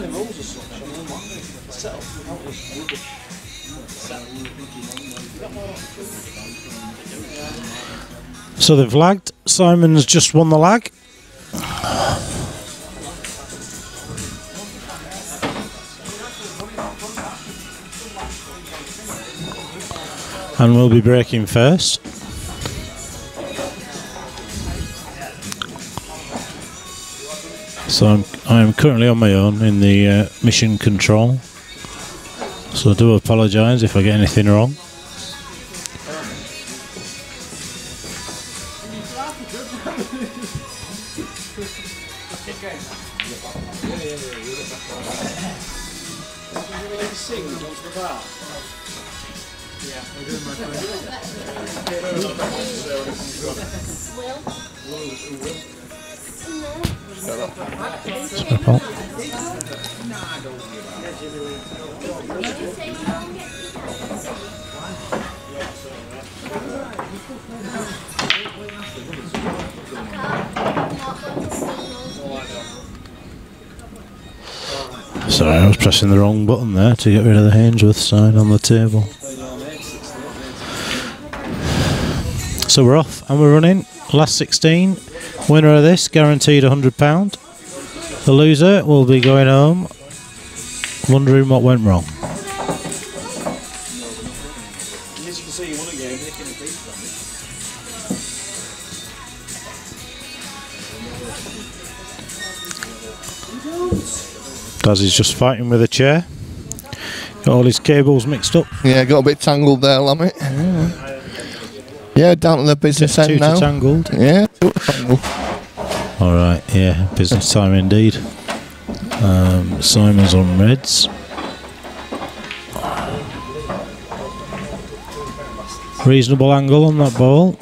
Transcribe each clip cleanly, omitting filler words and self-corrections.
the rules as such. I mean, the setup was rubbish. So they've lagged. Simon's just won the lag. And we'll be breaking first. So I'm currently on my own in the mission control. So I do apologise if I get anything wrong. Sorry, I was pressing the wrong button there to get rid of the Hainsworth sign on the table. So we're off and we're running. Last 16. Winner of this, guaranteed £100. The loser will be going home wondering what went wrong. Dazzy's just fighting with a chair. Got all his cables mixed up. Yeah, got a bit tangled there, Lammy. Yeah, down to the business end now. Tangled. Yeah, tangled. Alright, yeah, business time indeed. Simon's on reds. Reasonable angle on that ball.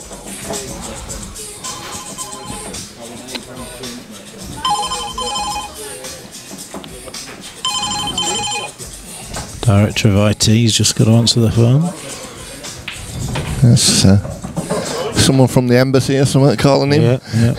Director of IT's just got to answer the phone. That's someone from the embassy or something calling him. Yeah, yeah.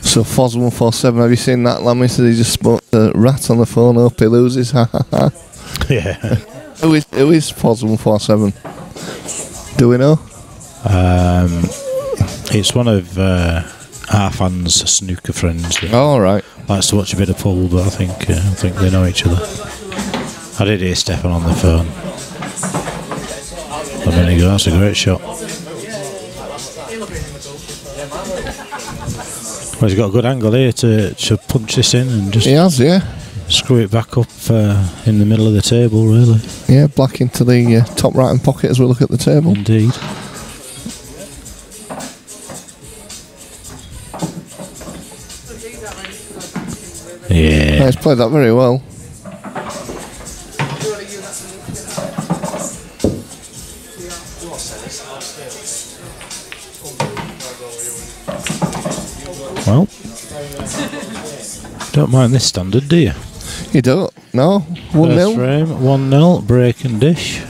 So Foz 147, have you seen that, Lammy? Said he just spoke to rat on the phone. Hope he loses. Ha ha ha. Yeah. Who is Foz 147? Do we know? It's one of our fans' snooker friends. Oh, right. Likes to watch a bit of pool, but I think they know each other. I did hear Stefan on the phone a minute ago. That's a great shot. Well, he's got a good angle here to punch this in and just. He has, yeah. Screw it back up in the middle of the table, really. Yeah, black into the top right hand pocket as we look at the table. Indeed. Yeah. He's played that very well. Well, don't mind this standard, do you? You don't? No? 1-0? First frame, 1-0, break and dish.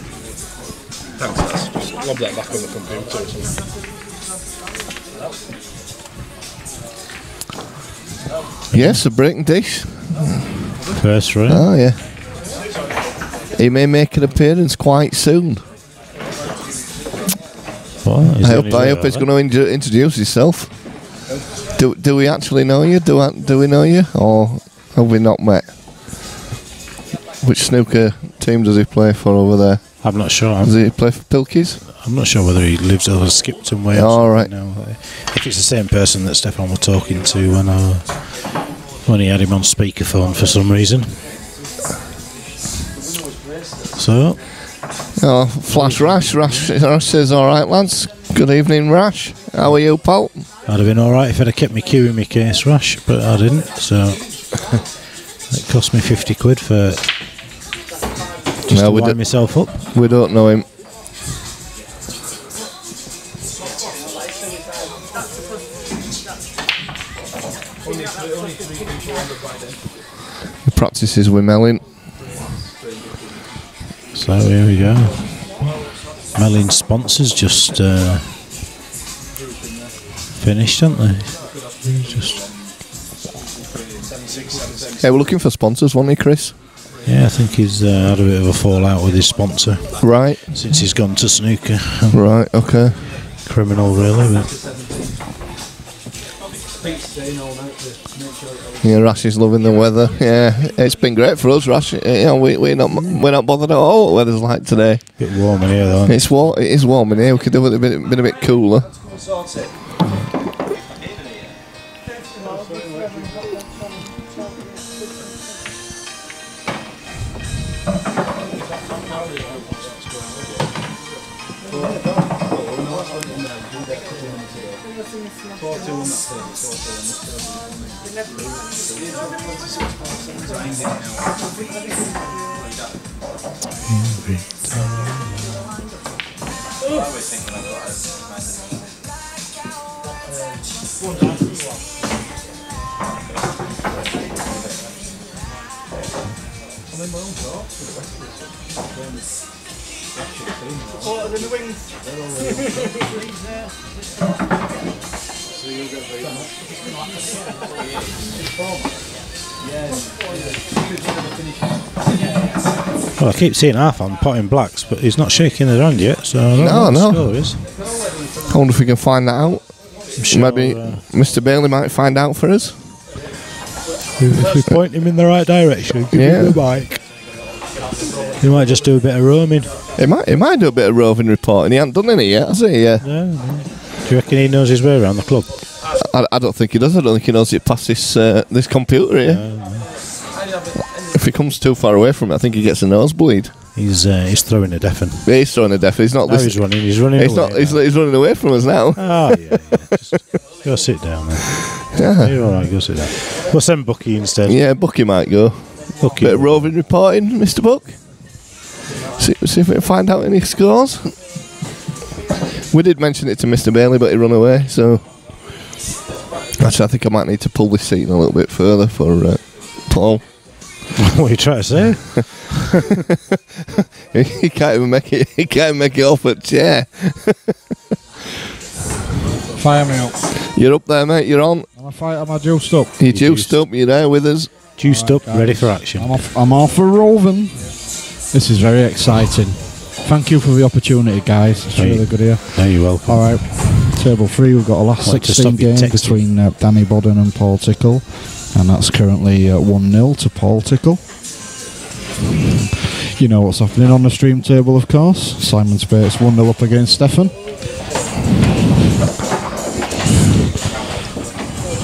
Thanks, just lob that back on the computer or something. Yes, a break and dish. First frame. Oh, yeah. He may make an appearance quite soon. Well, I hope he's going to introduce himself. Do we actually know you? Do we know you? Or have we not met? Which snooker team does he play for over there? I'm not sure. Does he play for Pilkies? I'm not sure whether he lives over Skipton way. All right. No. If it's the same person that Stefan was talking to when he had him on speakerphone for some reason. So. Oh, Flash Rash. Rash says, "All right, lads. Good evening, Rash. How are you, pal?" I'd have been all right if I'd have kept my cue in my case, Rash, but I didn't. So it cost me 50 quid for just to wind myself up. We don't know him. He practices with Melin. So So here we go. Mellin sponsors just finished, haven't they? Yeah, we're looking for sponsors, wasn't he, Chris? Yeah, I think he's had a bit of a fallout with his sponsor. Right. Since he's gone to snooker. Right, okay. Criminal, really, but... Yeah, Rash is loving the weather. Yeah, it's been great for us, Rash. You know, we're not bothered at all what the weather's like today. Bit warm in here, though. Isn't it? It's warm. It is warm in here. We could do it a bit cooler. Well, I keep seeing Arfan potting blacks, but he's not shaking his hand yet, so I don't know what the score is. I wonder if we can find that out. Sure, Maybe Mr. Bailey might find out for us. If we point him in the right direction, give him the mic. He might just do a bit of roaming. He might do a bit of roving reporting. He hasn't done any yet, has he? Yeah. No. Do you reckon he knows his way around the club? I don't think he does. I don't think he knows it past this computer here. No. If he comes too far away from it, I think he gets a nosebleed. He's throwing a deafen. Yeah, he's throwing a deaf. He's not listening. He's running away. He's running away from us now. Oh, yeah. Just go sit down, then. Yeah. You're alright, go sit down. We'll send Bucky instead. Yeah, Bucky might go. Bucky. Bit of roving reporting, Mr. Buck. See if we can find out any scores. We did mention it to Mr. Bailey, but he ran away, so... Actually, I think I might need to pull this seat a little bit further for Paul. What are you trying to say? He can't even make it. He can't even make it off a chair. Fire me up. You're up there, mate. You're on. Am I juiced up? You're juiced up. You're there with us. Juiced up, ready for action. I'm off for roving. This is very exciting. Thank you for the opportunity, guys. It's really good here. No, you're welcome. All right. Table 3, we've got a last 16 game between Danny Bodden and Paul Tickle, and that's currently 1-0 to Paul Tickle. You know what's happening on the stream table, of course. Simon Speight's 1-0 up against Stefan.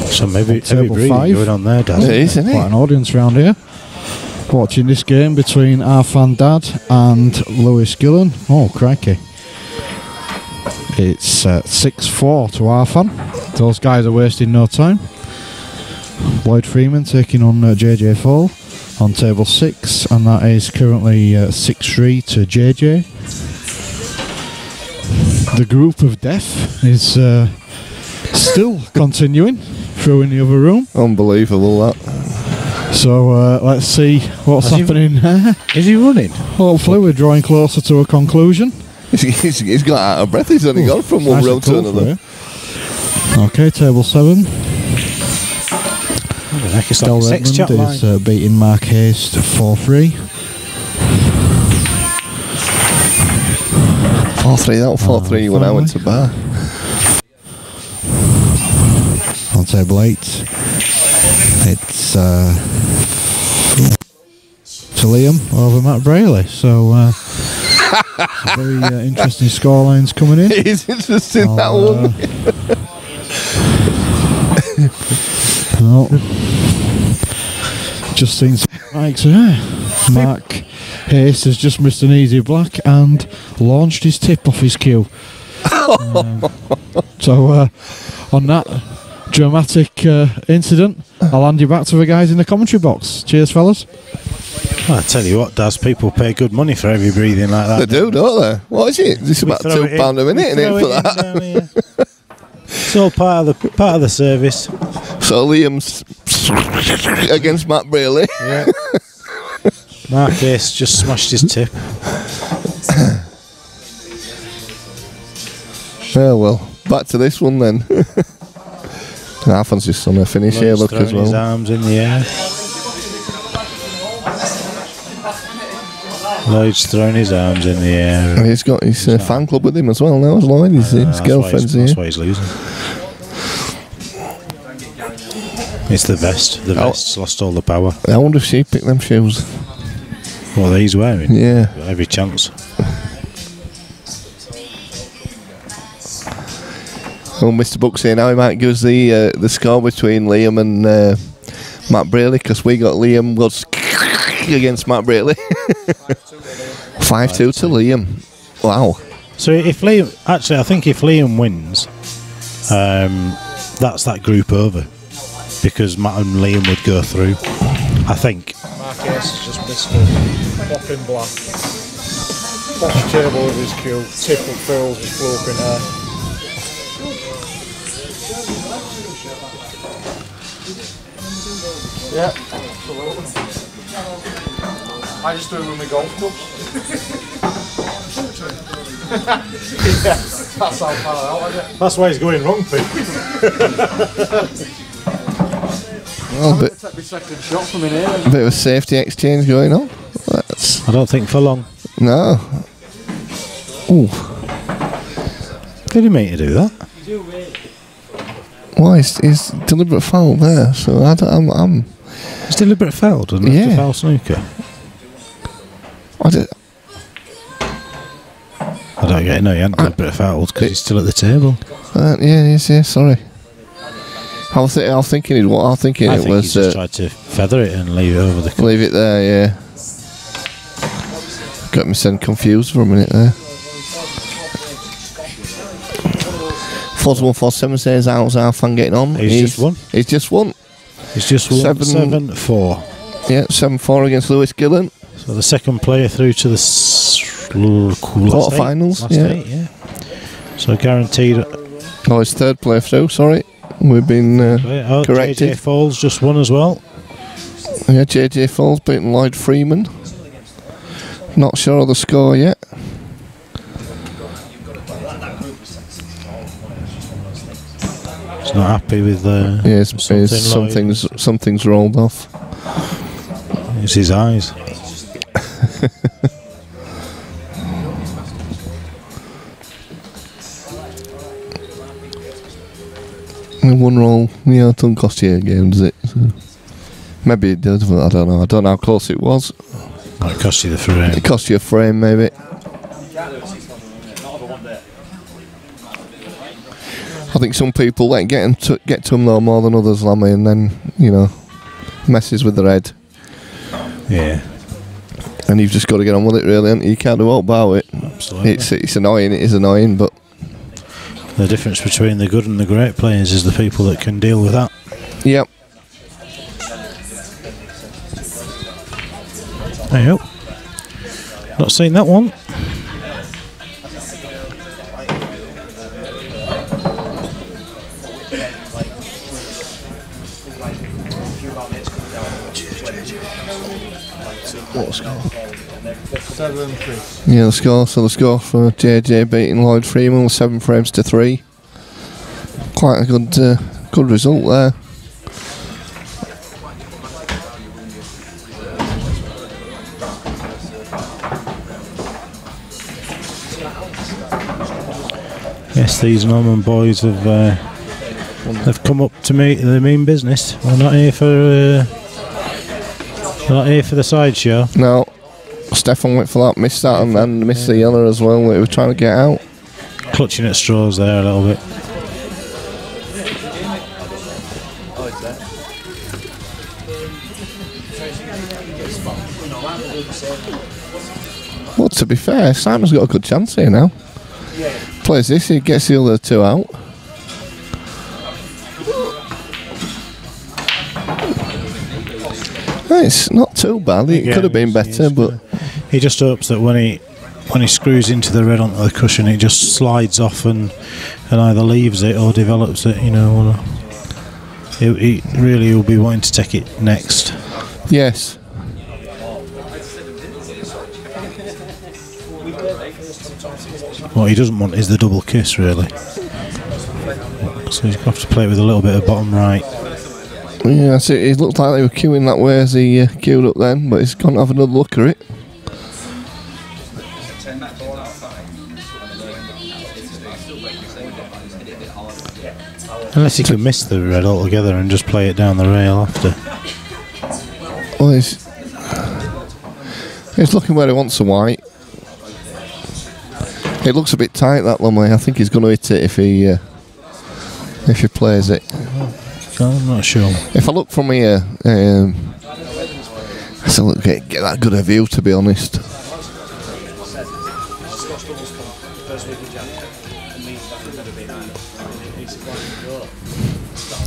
So maybe table breathing 5 going on there, Dad. It is, isn't it? Quite an audience round here. Watching this game between Arfan Dad and Lewis Gillen. Oh, crikey. It's 6-4 to Arfan. Those guys are wasting no time. Lloyd Freeman taking on JJ Fall on table 6, and that is currently 6-3 to JJ. The group of death is still continuing through in the other room. Unbelievable, that. So let's see what's happening there. Is he running? Hopefully we're drawing closer to a conclusion. He's got out of breath. He's only gone from one room to another. Okay, table 7. Del Redmond is beating Mark Hayes 4-3. 4-3, that was 4-3 when I went to bar. On table 8, it's to Liam over Matt Brayley. So very interesting scorelines coming in. It is interesting, that one. No. Just seen some mics there. Mark Hayes has just missed an easy black and launched his tip off his cue. So on that dramatic incident, I'll hand you back to the guys in the commentary box. Cheers, fellas. Well, I tell you what, Daz, people pay good money for heavy breathing like that. They do, don't they? What is it? This is about £2 a minute, isn't it, for that? It's all part of the service. So Liam's against Matt Brayley. Yeah. Marcus just smashed his tip. Oh well, back to this one then. Arfan's just on a finish here, look as His well. arms in the air. Lloyd's throwing his arms in the air. And he's got his fan club with him as well now, as Lloyd. His girlfriend's here. That's why he's losing. It's the vest. The vest's lost all the power. I wonder if she picked them shoes. What he's wearing? Yeah. Every chance. Well, Mr. Buck's here now. He might give us the score between Liam and Matt Braley, because we got Liam was against Matt Braley. 5-2 to Liam. Wow. So if Liam, actually, I think if Liam wins, that's that group over, because Matt and Liam would go through. I think. Marcus has just missed a popping black. Botch table with his cue, tip of fills with floating hair. Yeah, absolutely. I just do it with my golf clubs. Yeah, that's how far out I get. That's why he's going wrong, Pete. Well, Take my second shot from in here. a bit of a safety exchange going on. I don't think for long. No. Ooh. Did he mean to do that? Why is deliberate foul there? So I'm It's deliberate foul, doesn't it? Yeah. To foul snooker. I don't, I don't get it. No, he hadn't deliberate fouled because he's still at the table. yeah, sorry. I was thinking it was. I think he just tried to feather it and leave it over the. Leave it there, yeah. Got me confused for a minute there. 4147 says, how's our fan getting on? He's just won. He's just won. He's just won 7-4. Yeah, 7-4 against Lewis Gillen. So the second player through to the quarterfinals. Last eight, yeah. So guaranteed. Oh, his third player through. Sorry, we've been corrected. JJ Falls just won as well. Yeah, JJ Falls beating Lloyd Freeman. Not sure of the score yet. He's not happy with something's rolled off. It's his eyes. One roll, yeah, it doesn't cost you a game, does it? So maybe it does, but I don't know. I don't know how close it was. Might cost you the frame. It cost you a frame, maybe. I think some people get to them though more than others, Lammy, and then messes with their head. Yeah. And you've just got to get on with it, really, haven't you? You can't do all about it. Absolutely. It's annoying. It is annoying, but the difference between the good and the great players is the people that can deal with that. Yep. There you go. Not seen that one. What score? 7-3. Yeah, the score. So the score for JJ beating Lloyd Freeman was 7 frames to 3. Quite a good result there. Yes, these Norman boys have come up to me. They mean business. We're not here for. They're not here for the sideshow. No, Stefan went for that, missed that, and missed the other as well. We were trying to get out. Clutching at straws there a little bit. Well, to be fair, Simon's got a good chance here now. Plays this, he gets the other two out. It's not too bad. It could have been better, but he just hopes that when he screws into the red onto the cushion, it just slides off and either leaves it or develops it. He really will be wanting to take it next. yes. What he doesn't want is the double kiss, really. So he's going to have to play with a little bit of bottom right. Yeah, it looked like they were queuing that way as he queued up then, but he's going to have another look at it. Unless he can miss the red altogether and just play it down the rail after. Well, he's looking where he wants the white. It looks a bit tight, that Lumley. I think he's going to hit it if he plays it. I'm not sure. If I look from here, I still don't get that good a view, to be honest.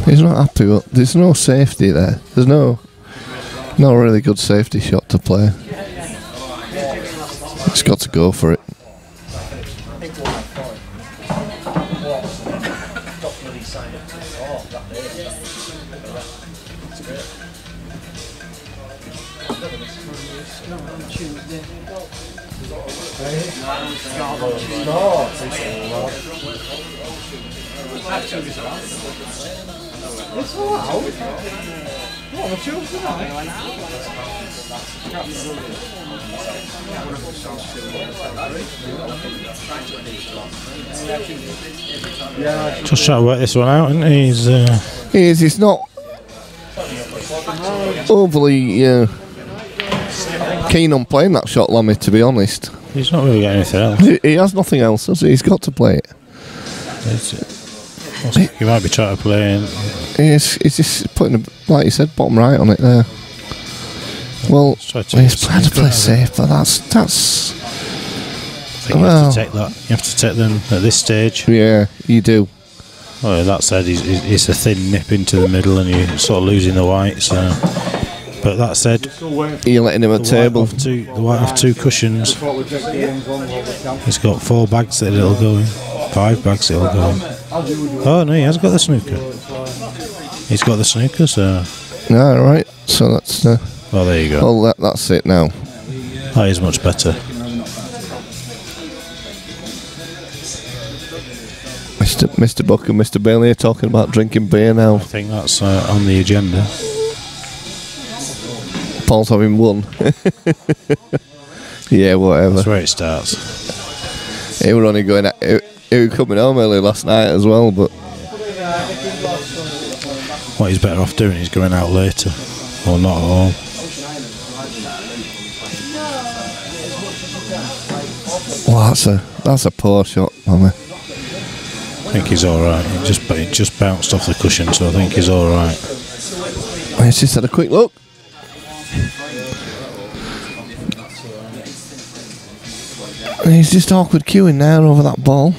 He's not happy, but there's no safety there. There's no really good safety shot to play. He's got to go for it. Just try to work this one out, isn't he? He's not overly keen on playing that shot, Lammy, to be honest. He's not really got anything else. He has nothing else, has he? He's got to play it. He might be trying to play. He's just putting, like you said, bottom right on it there. Well, he's trying to play safe, but that's. I think you have to take that. You have to take them at this stage. Yeah, you do. Well, that said, it's a thin nip into the middle, and you're sort of losing the white. So, but that said, you're letting him at table. The white off 2 cushions. He's got 4 bags that it'll go in. 5 bags it'll go in. Oh no, he has got the snooker. He's got the snooker, so. Yeah, right. So that's. Well, there you go. Well, that's it now. That is much better. Mr. Buck and Mr. Bailey are talking about drinking beer now. I think that's on the agenda. Paul's having one. Yeah, whatever. That's where it starts. He were only going. He was coming home early last night as well, but what he's better off doing is going out later, or not at all. Well, that's a poor shot, Mummy. I think he's all right. It just bounced off the cushion, so I think he's all right. He's just had a quick look. He's just awkward queuing now over that ball.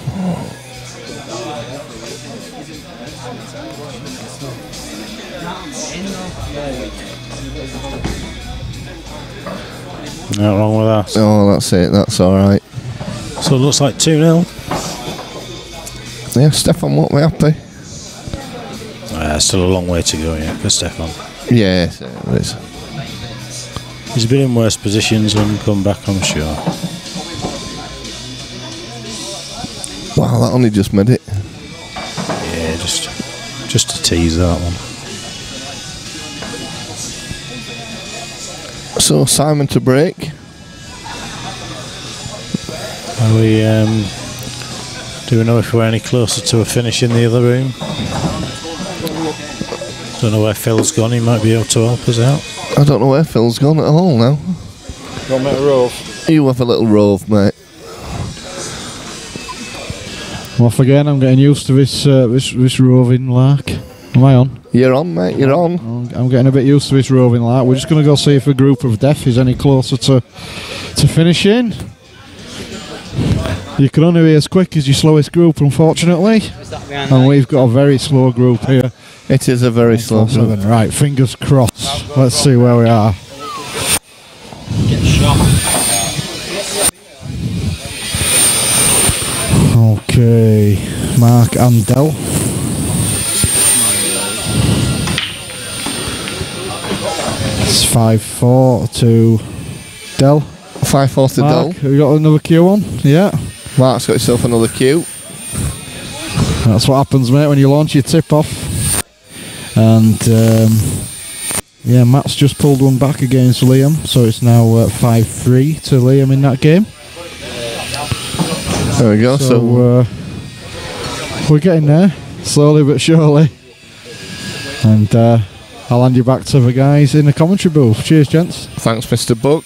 Nothing wrong with that. Oh, that's it. That's all right. So it looks like 2-0. Yeah, Stefan won't be happy. Still a long way to go yet for Stefan. Yeah, it is. He's been in worse positions and come back, I'm sure. Wow, that only just made it. Yeah, just to tease that one. So Simon to break. Are we? Do we know if we're any closer to a finish in the other room? Don't know where Phil's gone. He might be able to help us out. I don't know where Phil's gone at all now. Got me a rove. You have a little rove, mate. I'm off again. I'm getting used to this roving lark. Am I on? You're on, mate. You're on. I'm getting a bit used to this roving lark. We're just going to go see if a group of deaf is any closer to finishing. You can only be as quick as your slowest group, unfortunately. And we've got a very slow group here. It is a very slow group. Right, fingers crossed. Let's see where we are. Okay, Mark and Del. It's 5-4 to Del. 5-4 to Del. Have you got another cue on? Yeah. Mark's got himself another cue. That's what happens, mate, when you launch your tip off. And yeah, Matt's just pulled one back against Liam, so it's now 5-3 to Liam in that game. There we go. So we're getting there, slowly but surely. And I'll hand you back to the guys in the commentary booth. Cheers, gents. Thanks, Mr. Buck.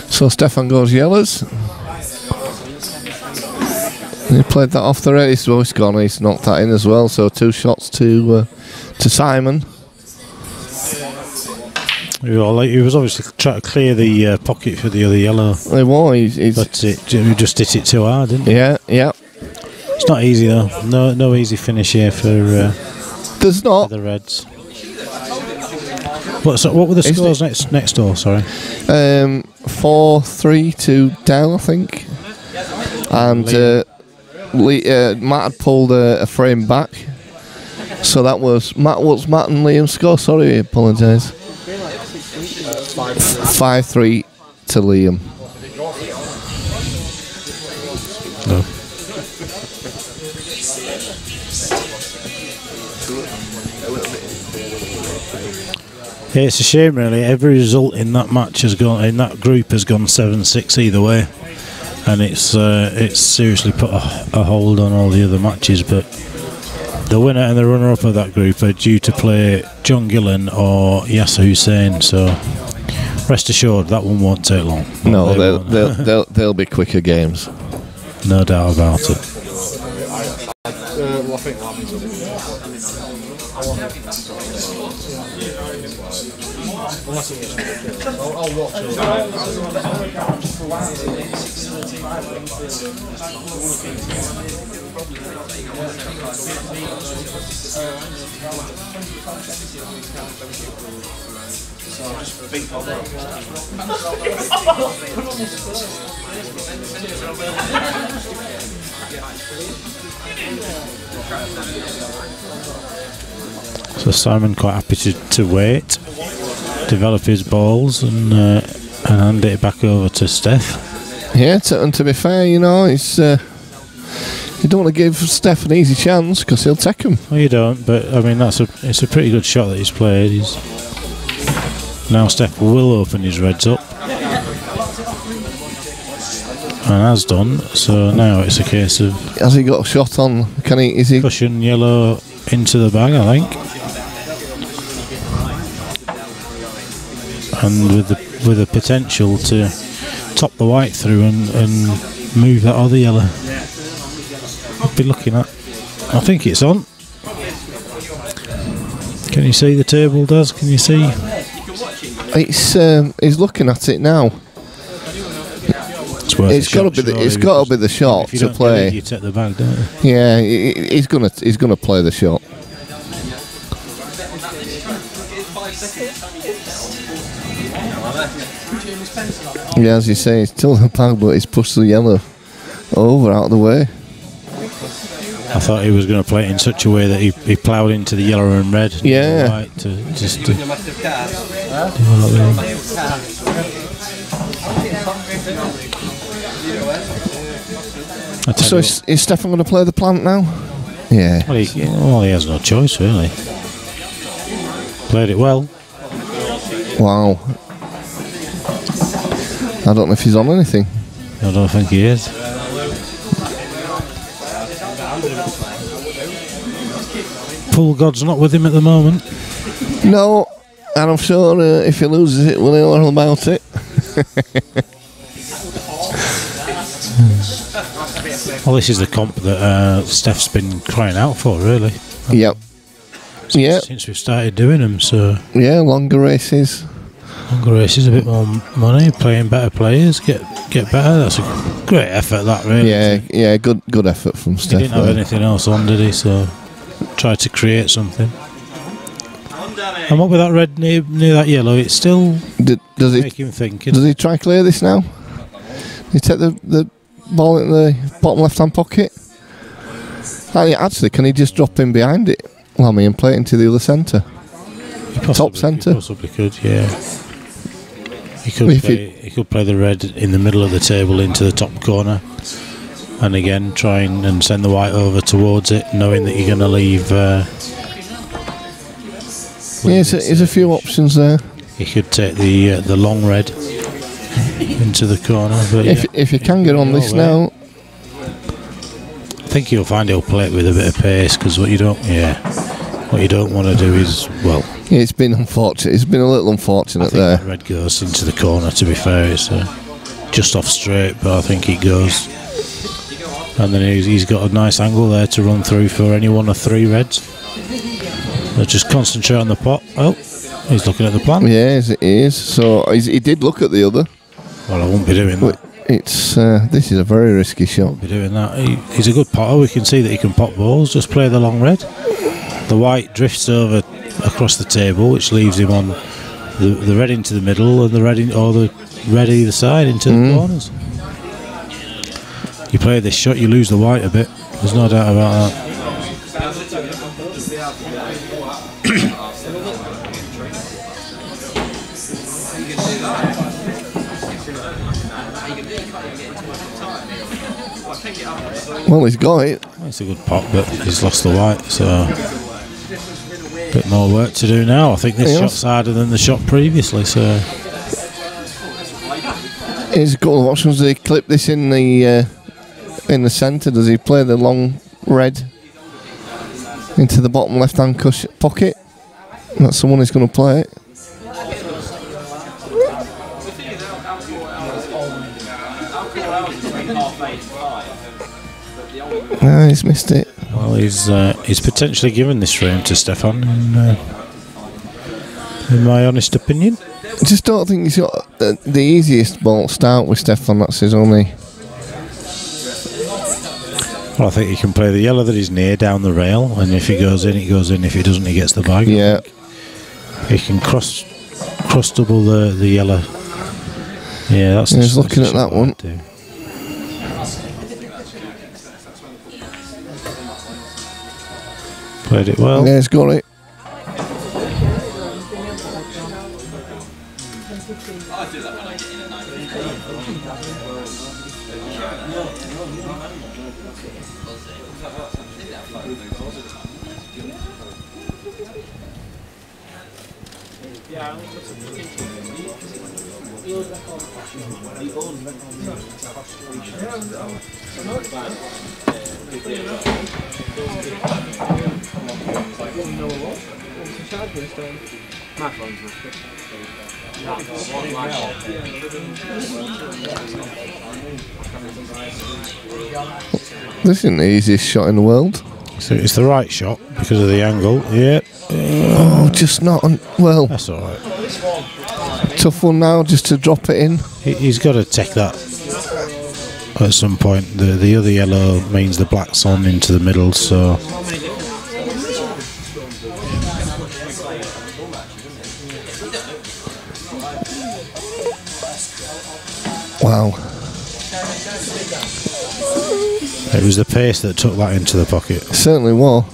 So Stefan goes yellows. He played that off the red. He's always gone. He's knocked that in as well. So 2 shots to Simon. He was obviously trying to clear the pocket for the other yellow. He was. But he just hit it too hard, didn't he? Yeah, yeah. It's not easy though. No easy finish here for There's not. the Reds. What were the scores next door? Sorry. 4-3 to Dell, I think. And Matt had pulled a frame back. So that was Matt and Liam's score. Sorry, I apologise. 5-3 to Liam. No. Yeah, it's a shame really. Every result in that match has gone, in that group has gone 7-6 either way, and it's seriously put a hold on all the other matches. But the winner and the runner-up of that group are due to play John Gillen or Yasser Hussein. So rest assured, that one won't take long. No, they'll be quicker games. No doubt about it. Well, I think Lammy's up. Unless it was. I'll watch it. So Simon quite happy to wait, develop his balls, and hand it back over to Steph. Yeah, and to be fair, you know, it's you don't want to give Steph an easy chance because he'll take him. Well, you don't, but I mean it's a pretty good shot that he's played. Now Steph will open his reds up, and has done. So now it's a case of, has he got a shot on? Can he? Is he cushion yellow into the bag? I think. And with the potential to top the white through and move that other yellow. I'll be looking at. I think it's on. Can you see the table, Does? Can you see? He's looking at it now. It's got to be the shot if you to don't play. You take the bag, don't you? Yeah, he's gonna play the shot. Yeah, as you say, he's still the bag, but he's pushed the yellow over out of the way. I thought he was going to play it in such a way that he ploughed into the yellow and red. Yeah. White to just to So is Stefan going to play the plant now? Yeah. Well, he has no choice really. Played it well. Wow. I don't know if he's on anything. I don't think he is. Pool God's not with him at the moment. No, and I'm sure if he loses it, we'll hear all about it. Well, this is the comp that Steph's been crying out for, really. Yep. Since we've started doing them, so yeah, longer races. Longer races, a bit more money, playing better players, get get better. That's a great effort, that really. Yeah, good effort from He Stefan. didn't have anything else on, did he? So tried to create something. And what with that red near that yellow, it's still Does make him think. Does he try clear this now? He take the ball in the bottom left-hand pocket? Actually, can he just drop in behind it, Lammy, and play it into the other centre? Top centre? He possibly could, yeah. He could play the red in the middle of the table into the top corner, and again try and send the white over towards it, knowing that you're going to leave. There's a few options there. He could take the long red into the corner. But if you can get on this now, I think he'll find he'll play it with a bit of pace, because what you don't want to do is, well, it's been unfortunate. It's been a little unfortunate there. The red goes into the corner. To be fair, it's just off straight, but I think it goes. And then he's got a nice angle there to run through for any one of three reds. So just concentrate on the pot. Oh, he's looking at the plan. Yes, it is. So he did look at the other. Well, I won't be doing that. It's this is a very risky shot. Won't be doing that. He's a good potter. We can see that he can pot balls. Just play the long red. The white drifts over across the table, which leaves him on the red into the middle and the red either side into the corners. You play this shot, you lose the white a bit. There's no doubt about that. Well, he's got it. It's a good pot, but he's lost the white, so a bit more work to do now. I think this shot's harder than the shot previously. So here's a couple of options. Does he clip this in the centre? Does he play the long red into the bottom left-hand pocket? That's the one he's going to play it. No, he's missed it. Well, he's potentially given this frame to Stefan, in my honest opinion. I just don't think he's got the easiest ball to start with, Stefan. That's his only. Well, I think he can play the yellow that he's near down the rail, and if he goes in, he goes in. If he doesn't, he gets the bag. Yeah. He can cross double the yellow. Yeah, that's. He's looking at that one. Played it well. Yeah, he's got it. This isn't the easiest shot in the world. So it's the right shot because of the angle. Yeah. Oh, just not on. Well, that's all right. Tough one now, just to drop it in. He's got to take that at some point. The other yellow means the black's on into the middle, so. Wow. It was the pace that took that into the pocket. It certainly was.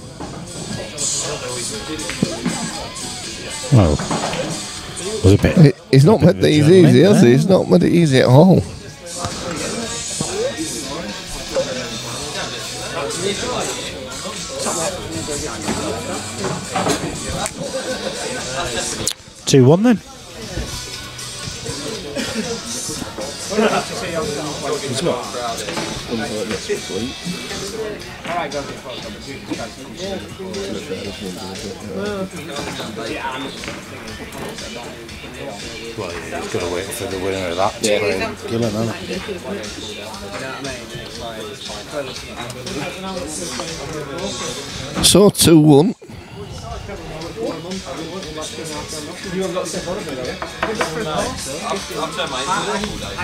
Well, was a bit. He's not made these easy, has he? He's not made it easy at all. Two 1 then. Well, yeah, he's got to wait for the winner of that to play Gillen, hasn't he? So 2-1. You haven't got the same one of me, have you? I've turned my into all day.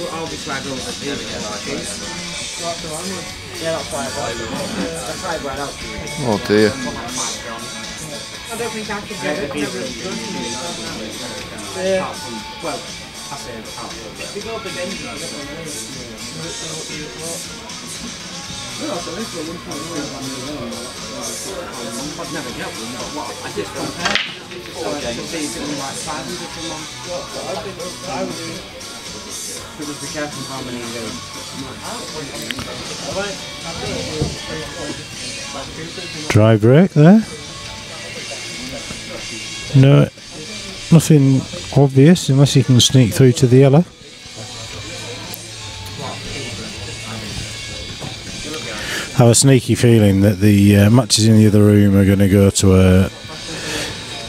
I'll be flagging over the TV. Yeah, that's fine. That's right, right out. Oh dear. I don't think I could get it. Well, I say big old big engine. I'd never get one, but what? I just compared to see something like 500 per month. But just be careful how many you do. Dry brake there. No, nothing obvious unless you can sneak through to the yellow. I have a sneaky feeling that the matches in the other room are going to go to a...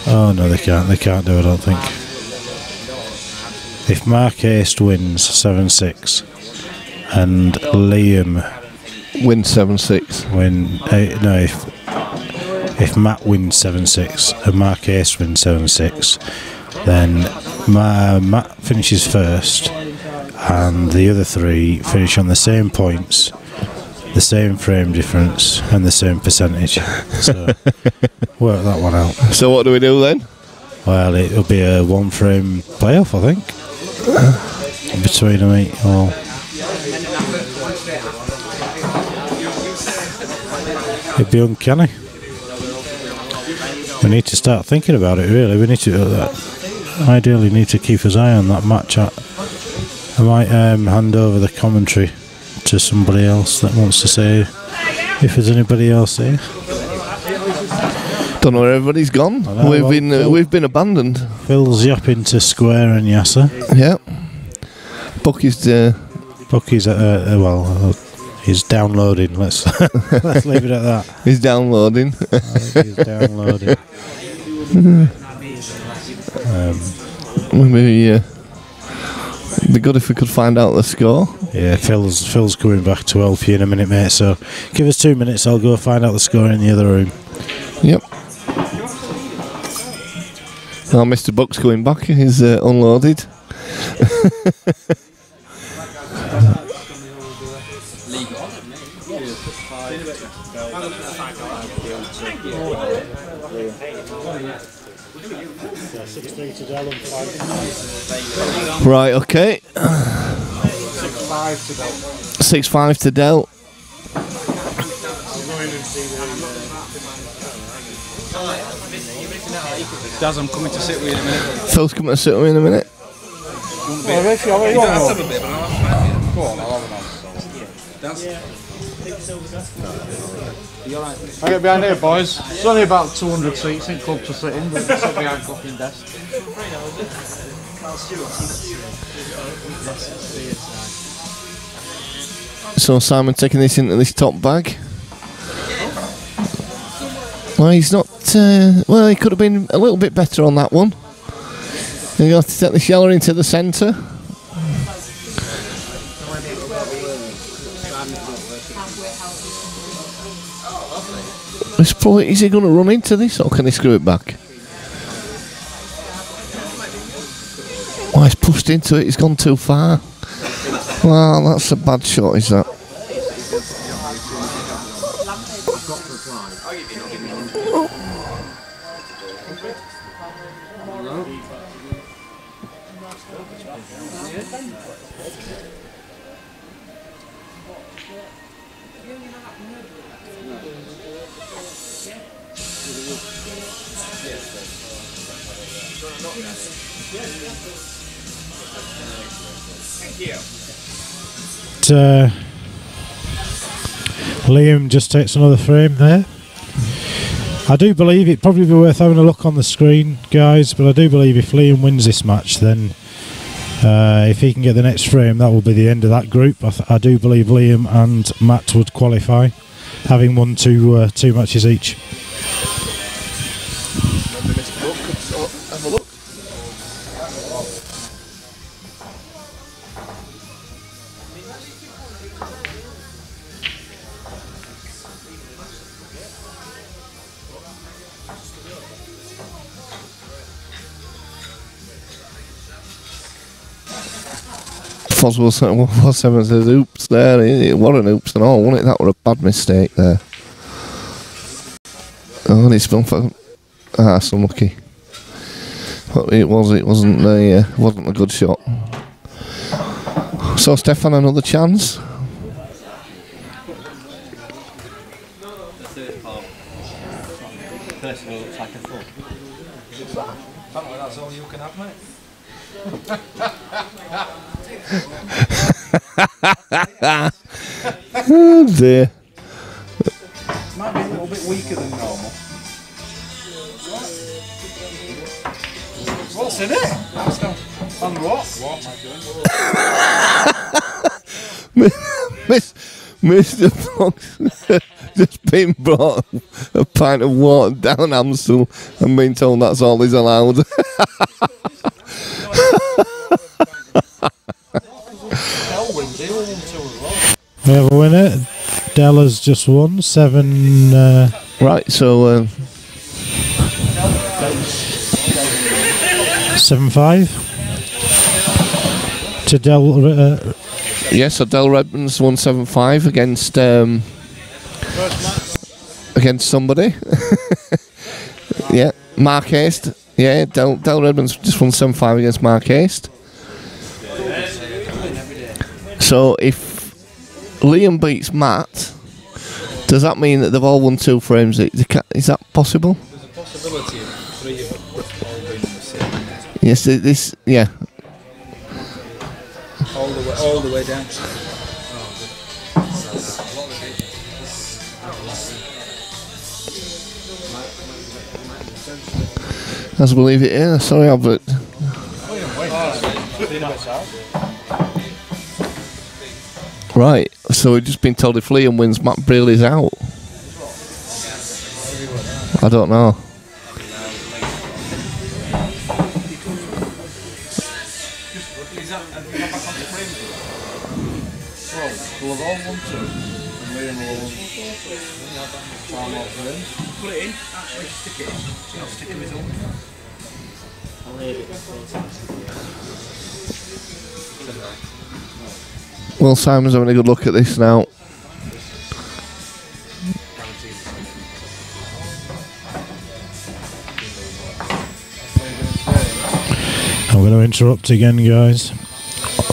Oh no, they can't do it, I don't think. If Mark Haste wins 7-6 and Liam Win 7-6. If Matt wins 7-6 and Mark Haste wins 7-6, then Matt finishes first and the other three finish on the same points, the same frame difference and the same percentage. So work that one out. So what do we do then? Well, it'll be a one frame playoff, I think, between them eight. Or it'd be uncanny. We need to start thinking about it, really. We need to ideally need to keep his eye on that match. I might hand over the commentary to somebody else that wants to say if there's anybody else here. Don't know where everybody's gone. We've been abandoned. Phil's yapping to Square and Yasser. Yeah. Bucky's he's downloading. Let's leave it at that. He's downloading. I think he's downloading. Maybe it'd be good if we could find out the score. Yeah, Phil's coming back to help you in a minute, mate. So give us 2 minutes. I'll go find out the score in the other room. Yep. Now Mr. Buck's coming back. He's unloaded. Right, okay. 6-5 to Del. Daz, I'm coming to sit with you in a minute. Phil's coming to sit with me in a minute. I get behind here, boys. It's only about 200 seats in club to sit in, but sit behind fucking desk. So Simon taking this into this top bag. Well, he's not. Well, he could have been a little bit better on that one. He got to take the sheller into the centre. Is he going to run into this, or can he screw it back? Oh, he's pushed into it. He's gone too far. Well, that's a bad shot, is that? Liam just takes another frame there. I do believe it'd probably be worth having a look on the screen, guys, but I do believe if Liam wins this match, then if he can get the next frame, that will be the end of that group. I do believe Liam and Matt would qualify, having won two matches each. Have a look. Foswell says oops there. It wasn't oops at all, wasn't it? That was a bad mistake there. Oh, and it's been for so lucky. But it wasn't a good shot. So Stefan, another chance. First of all, looks like a foot. Apparently that's all you can have, mate. Oh dear. Might be a little bit weaker than normal. What's in it? On what? Mr. Fox just been brought a pint of watered down Amstel and been told that's all he's allowed. We have a winner. Della's just won 7. Right, so 7-5 to Del. yes, so Del Redmond's won 7-5 against somebody. Yeah, Mark Haste. Yeah, Del Redmond's just won 7-5 against Mark Haste. So if Liam beats Matt, does that mean that they've all won 2 frames? Is that possible? There's a possibility of 3 of them all being the same. Yes, this, yeah. All the way down. As we'll leave it here. Sorry, Albert. Right, so we've just been told if Liam wins, Matt Brealey's out. I don't know. We'll have all won 2, and Liam will have won 4 more frames. Put it in, actually stick it in. Not stick it with all. I'll leave it. Well, Simon's having a good look at this now. I'm going to interrupt again, guys.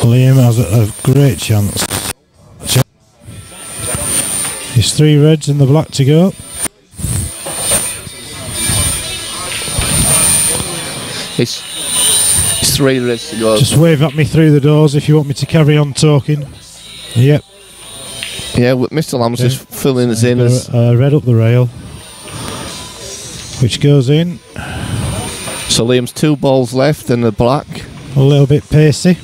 Liam has a great chance. There's 3 reds and the black to go. It's 3 reds to go. Just wave at me through the doors if you want me to carry on talking. Yep. Yeah, Mr. Lamb's just filling us in as red up the rail, which goes in. so Liam's 2 balls left and the black A little bit pacey.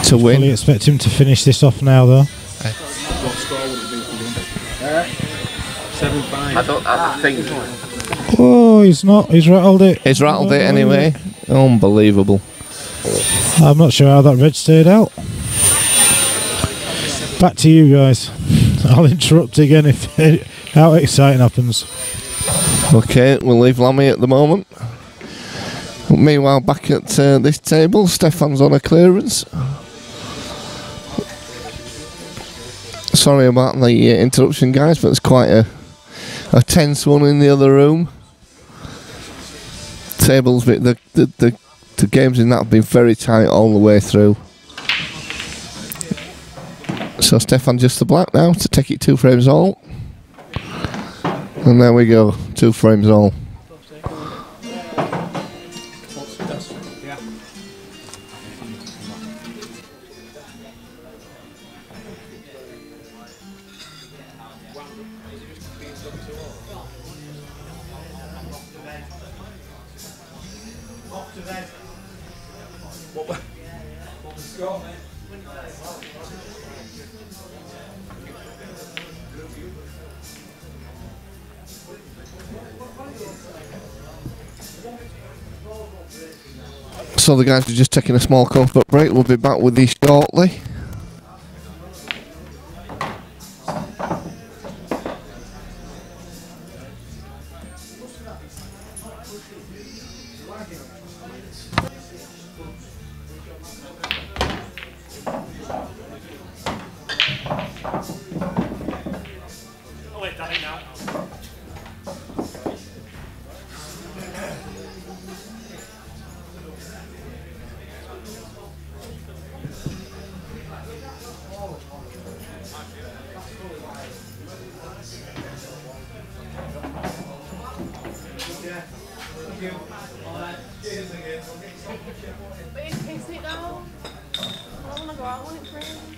to win. Fully expect him to finish this off now, though. What score would it be for him? 7-5. I think Oh, he's not. He's rattled it. he's rattled it anyway. Unbelievable. I'm not sure how that red stayed out. Back to you guys. I'll interrupt again if how exciting happens. Okay, we'll leave Lammy at the moment. Meanwhile, back at this table, Stefan's on a clearance. Sorry about the interruption, guys, but it's quite a tense one in the other room. Tables, the games in that have been very tight all the way through. So Stefan just the black now to take it 2 frames all. And there we go, 2 frames all. So the guys are just taking a small comfort break. We'll be back with these shortly. But it's pissed it though. I don't want to go out when it's raining.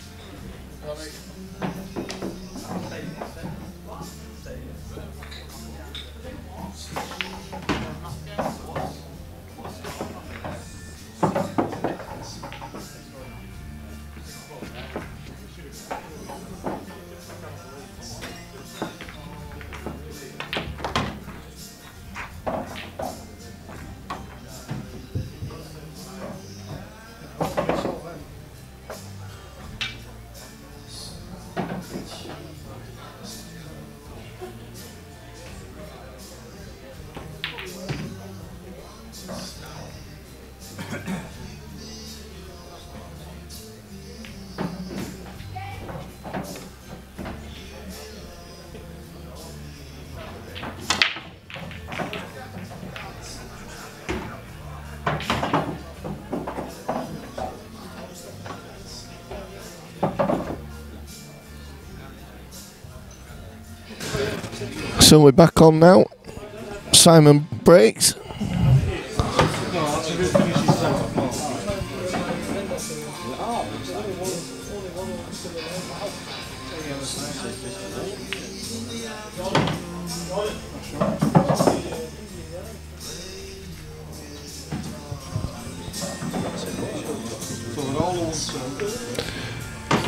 So we're back on now. Simon breaks.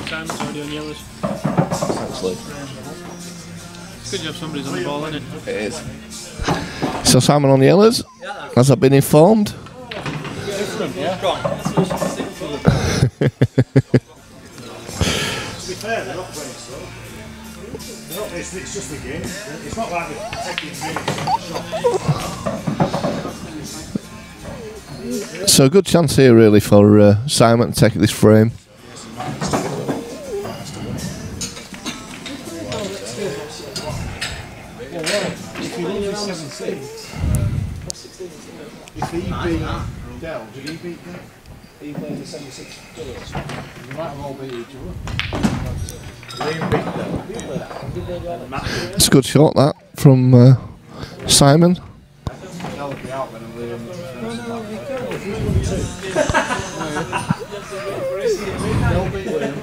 Simon's already on yellows. Actually. Good job, somebody's on the ball, isn't it? It is. So Simon on yellows, as I've been informed. To be fair, they're not playing slow. They're not, it's just the game. It's not like they're taking minutes. So a good chance here really for Simon to take this frame. If he loses 7-6, if he beat Dell, did he beat Dell? He played the 76 colours. They might have all beat each other. It's a good shot that from Simon. Dell would be out when Liam was Dell beat Liam.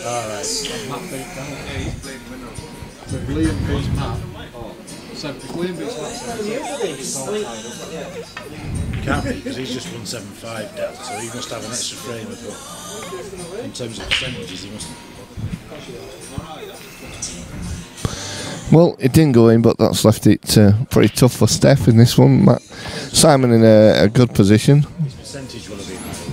Alright. Matt beat Dell. So if Liam beats Matt, so if Liam beats Matt, Can't be, because he's just 175 down, so he must have an extra frame of it. In terms of percentages, he must. Well, it didn't go in, but that's left it pretty tough for Steph in this one. Simon in a good position. His percentage will have been higher.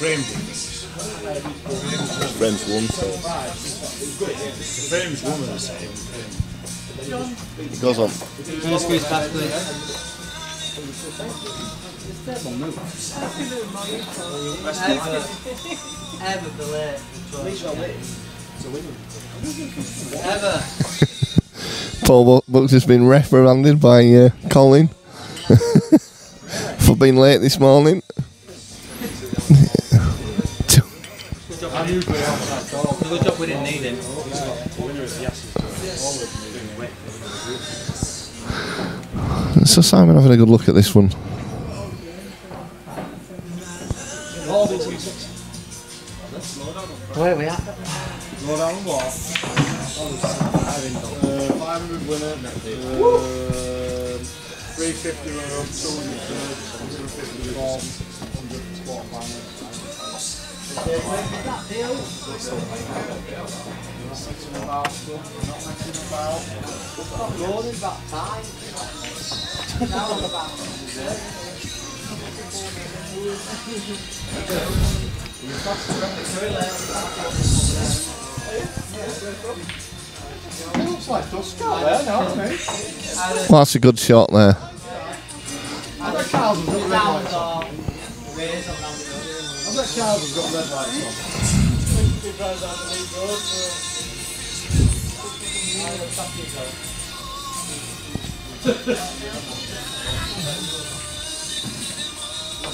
Frame difference. Friends won. The frames one are the same. It goes on. Squeeze past, please. Ever delay. Ever. Paul Bucks has been reprimanded by Colin for being late this morning. Good job we didn't need him. So Simon having a good look at this one. Where are we at? Low down and what? 500 winner, 350 runner up, 200 third, 150 form, 100 sport final. Not messing about stuff, not messing about. Not rolling back time. Now I'm about It looks like dust out there now, doesn't it? Well, that's a good shot there. I bet Carl's has got red lights on. I bet Carl's has got red lights on.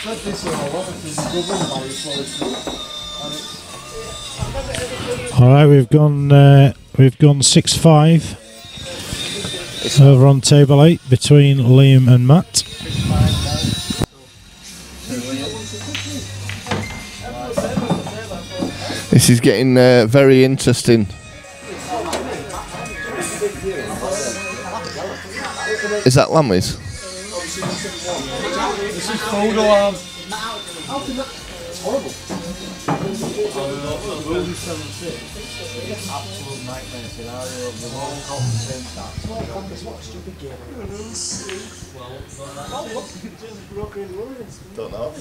said this all, obviously it's a good win by his forward through. All right, we've gone 6-5 over on table 8 between Liam and Matt. This is getting very interesting. Is that Lammy's? This is food alarm. It's horrible. Absolute nightmare scenario. The whole conversation starts. What a stupid game. Don't know.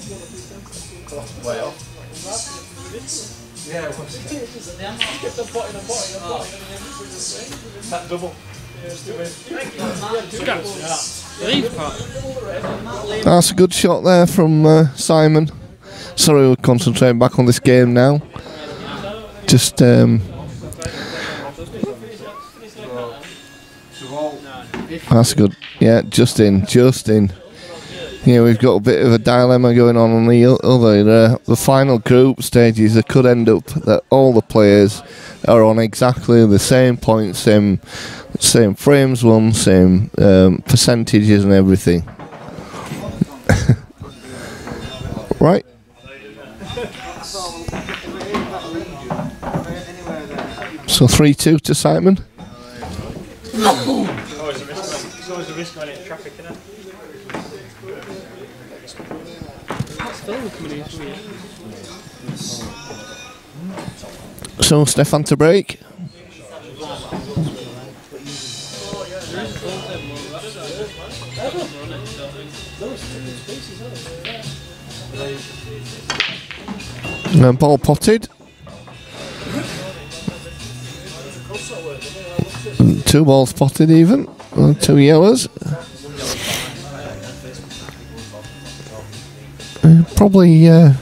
Way off. Yeah, that double. That's a good shot there from Simon. Sorry, we'll concentrate back on this game now. Just that's good. Yeah, just in. Yeah, we've got a bit of a dilemma going on the other. The final group stages, it could end up that all the players are on exactly the same points, same frames won, same percentages and everything. Right. So 3-2 to Simon. It's always a risk when it's traffic, isn't it? So Stefan to break. And ball potted. And 2 balls potted even. 2 yellows. Probably yeah,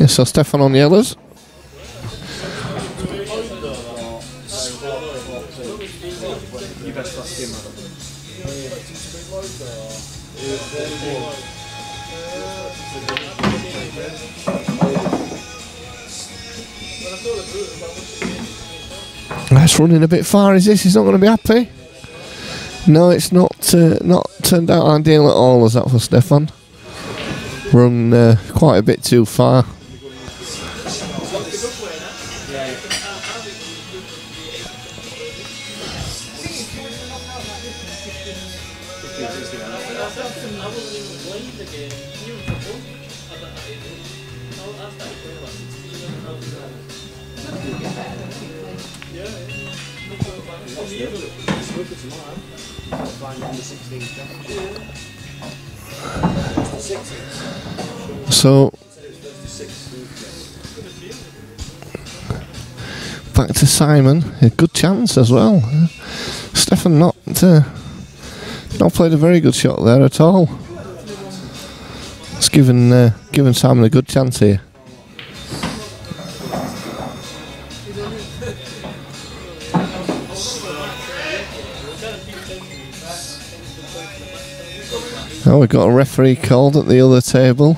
so Stefan on yellows. That's running a bit far, is this? He's not going to be happy. No, it's not turned out ideal at all, as that for Stefan. Run quite a bit too far. So back to Simon, a good chance as well. Stefan not played a very good shot there at all. It's given Simon a good chance here. Oh, we've got a referee called at the other table.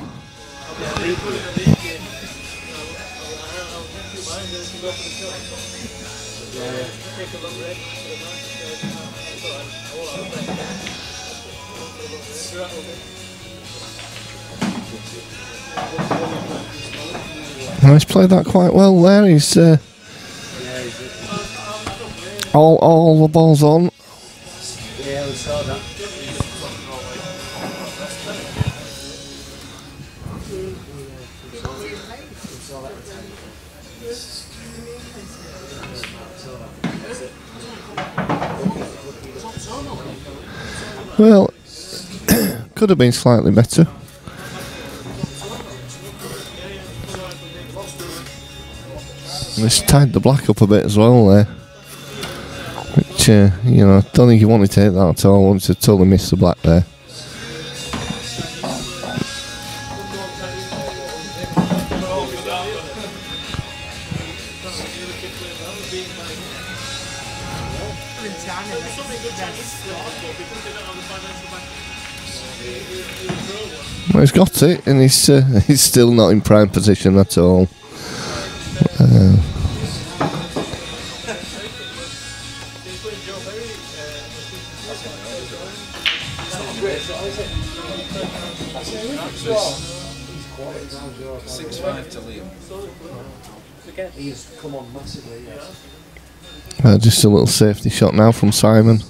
Oh, he's played that quite well there. He's all the balls on. Yeah, we saw that. Well, could have been slightly better. And it's tied the black up a bit as well there. Which, you know, I don't think he wanted to hit that at all. I wanted to totally miss the black there. Well, he's got it, and he's still not in prime position at all. He's come on massively, yes. Just a little safety shot now from Simon.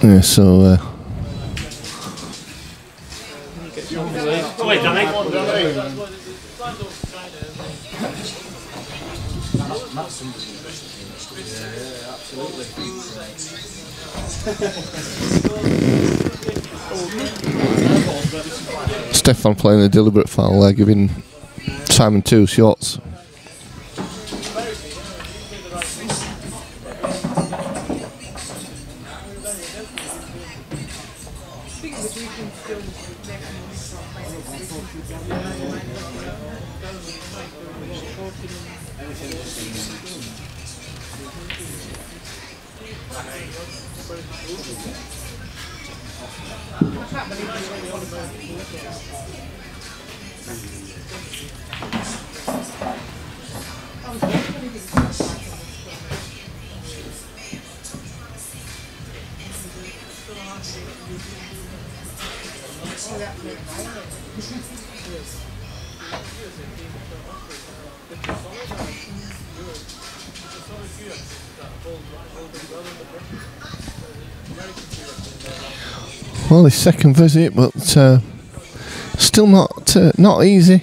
Yeah, so Stefan playing a deliberate foul there, giving Simon 2 shots. Well, his second visit, but still not easy.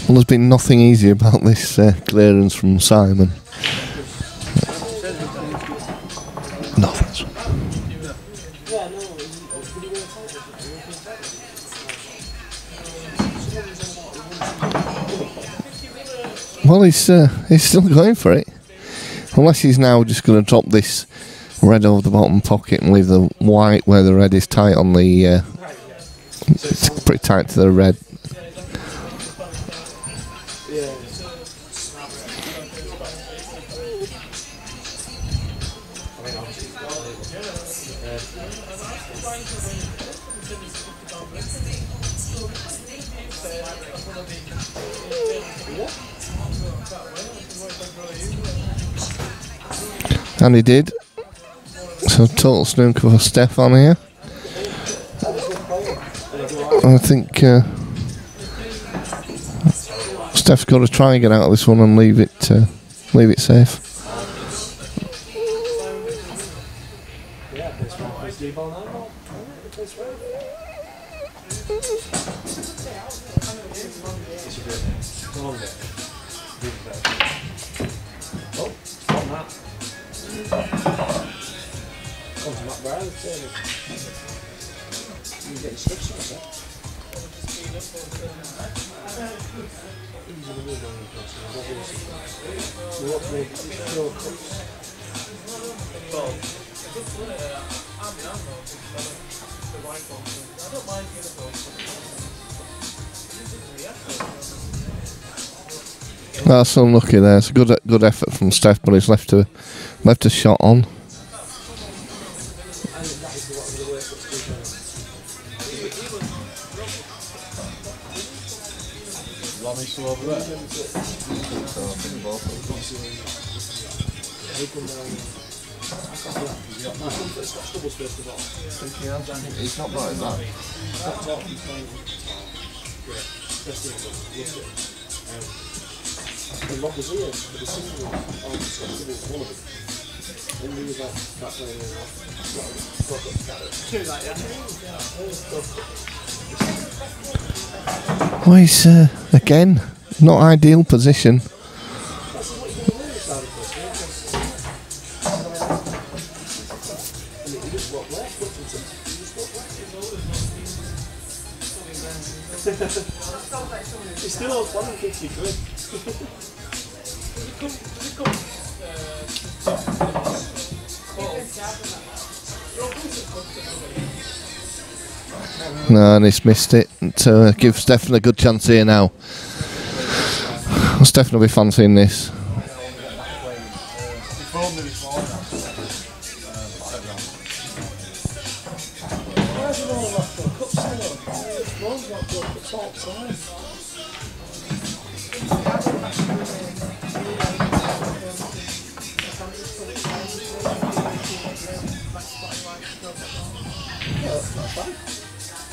Well, there's been nothing easy about this clearance from Simon. Nothing. Well, he's still going for it. Unless he's now just going to drop this red over the bottom pocket and leave the white where the red is tight on the... it's pretty tight to the red. And he did. So total snooker for Stefan here. I think Steph's got to try and get out of this one and leave it safe. That's unlucky there. It's a good effort from Steph, but he's left a shot on. Ronnie's still over there. He's not like that. Well, he's again not ideal position. It's still all fun and 50 quid. No, and he's missed it. To give Stefan a good chance here now. Stefan will be fancying this.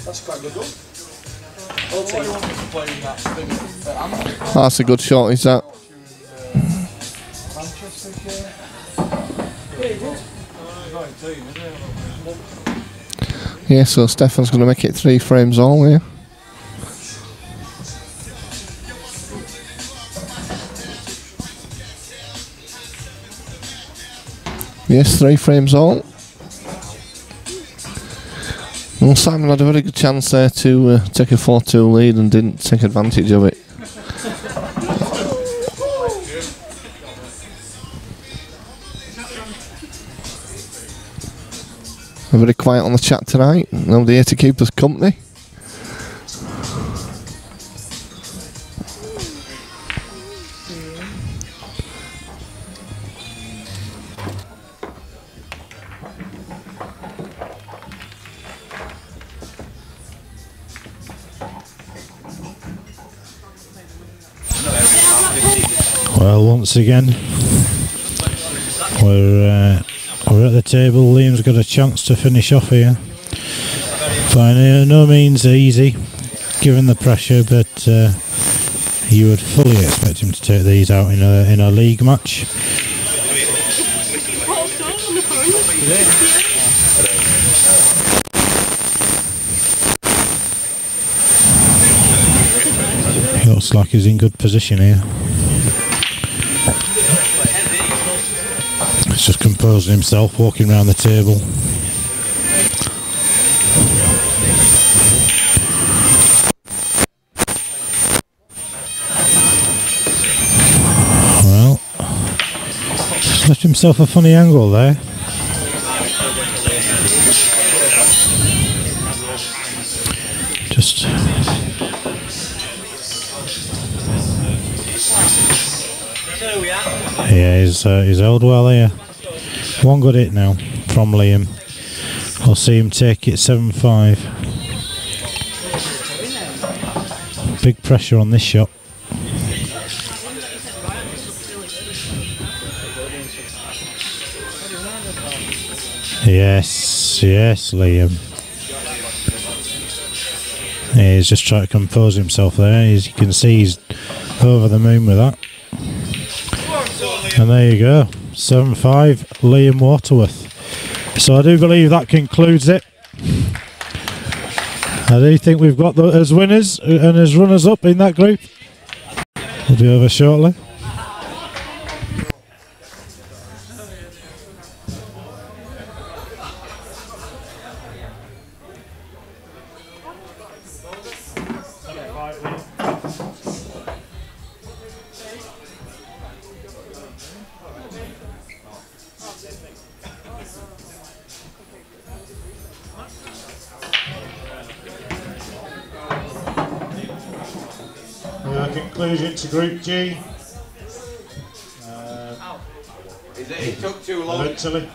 That's quite a good one. That's a good shot, is that? Yeah, so Stefan's going to make it 3 frames all here. Yes, 3 frames all. Well, Simon had a very good chance there to take a 4-2 lead and didn't take advantage of it. We're very quiet on the chat tonight. Nobody here to keep us company. Well, once again, we're at the table. Liam's got a chance to finish off here. By no means easy, given the pressure, but you would fully expect him to take these out in a league match. He looks like he's in good position here. He's just composing himself, walking around the table. Well, he's left himself a funny angle there. Just yeah, he's held well here. One good hit now from Liam. I'll see him take it 7-5. Big pressure on this shot. Yes, Liam. Yeah, he's just trying to compose himself there. As you can see, he's over the moon with that. And there you go, 7-5, Liam Waterworth. So I do believe that concludes it. I do think we've got as winners and as runners up in that group. We'll be over shortly. Conclusion to Group G. It took too long. Eventually.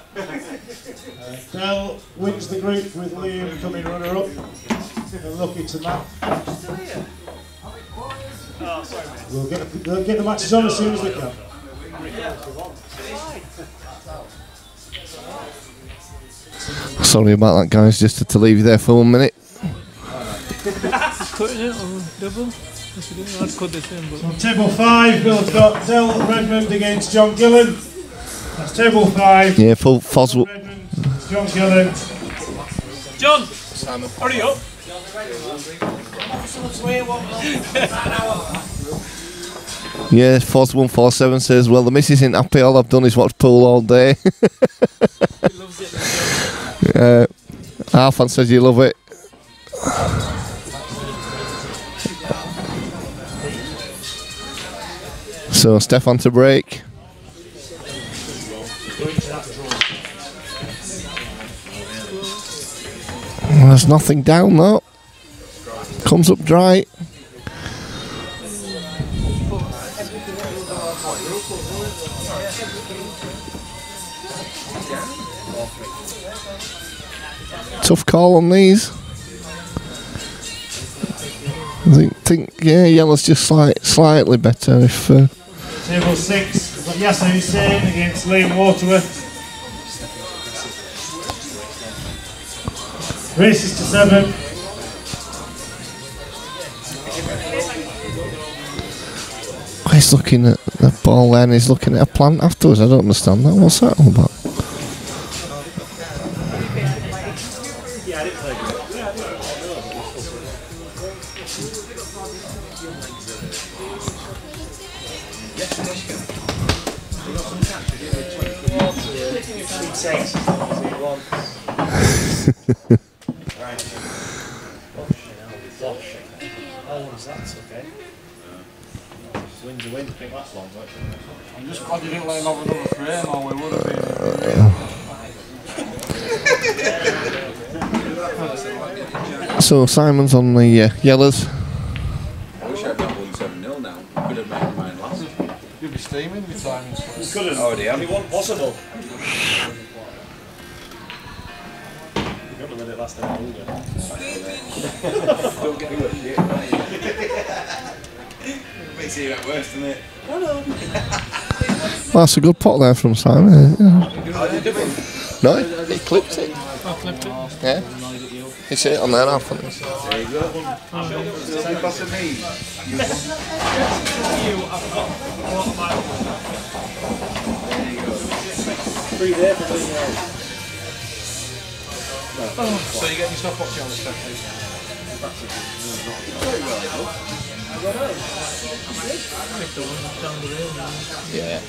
Dell wins the group with Liam coming runner-up. Lucky tonight. Oh, sorry, mate. They'll get the matches on as soon as they can. Sorry about that, guys. Just had to leave you there for 1 minute. Cut it or double? Yes, we do. I'd cut this in, but... On table 5, Bill's got Del Redmond against John Gillen. That's table 5. Yeah, full Foswell. Redmond, John Gillen. John! Hurry up! Yeah, Fos 147 says, well, the missus isn't happy. All I've done is watch pool all day. Arfan says you love it. So Stefan to break. Well, there's nothing down though. Comes up dry. Tough call on these. I think yeah, yellow's just slightly better if. Table 6, we've got Yasser Hussain against Liam Waterworth. Races to 7. He's looking at the ball there and he's looking at a plant afterwards. I don't understand that. What's that all about? I'm just glad you didn't let him have another frame or we would have been. So Simon's on the yellows. I wish I'd not won 7-0 now. Could have made mine last. You'd be steaming with Simon's. You couldn't. Oh dear. It wasn't possible. You got to let it last any longer. Don't get to it. Makes it even worse, doesn't it? Well, that's a good pot there from Simon. No, he clipped it. Oh, clipped it. Yeah. He hit it on there, half. There you go. Same pass as me. Free there for me. So you're getting your stopwatch on the second. Yeah.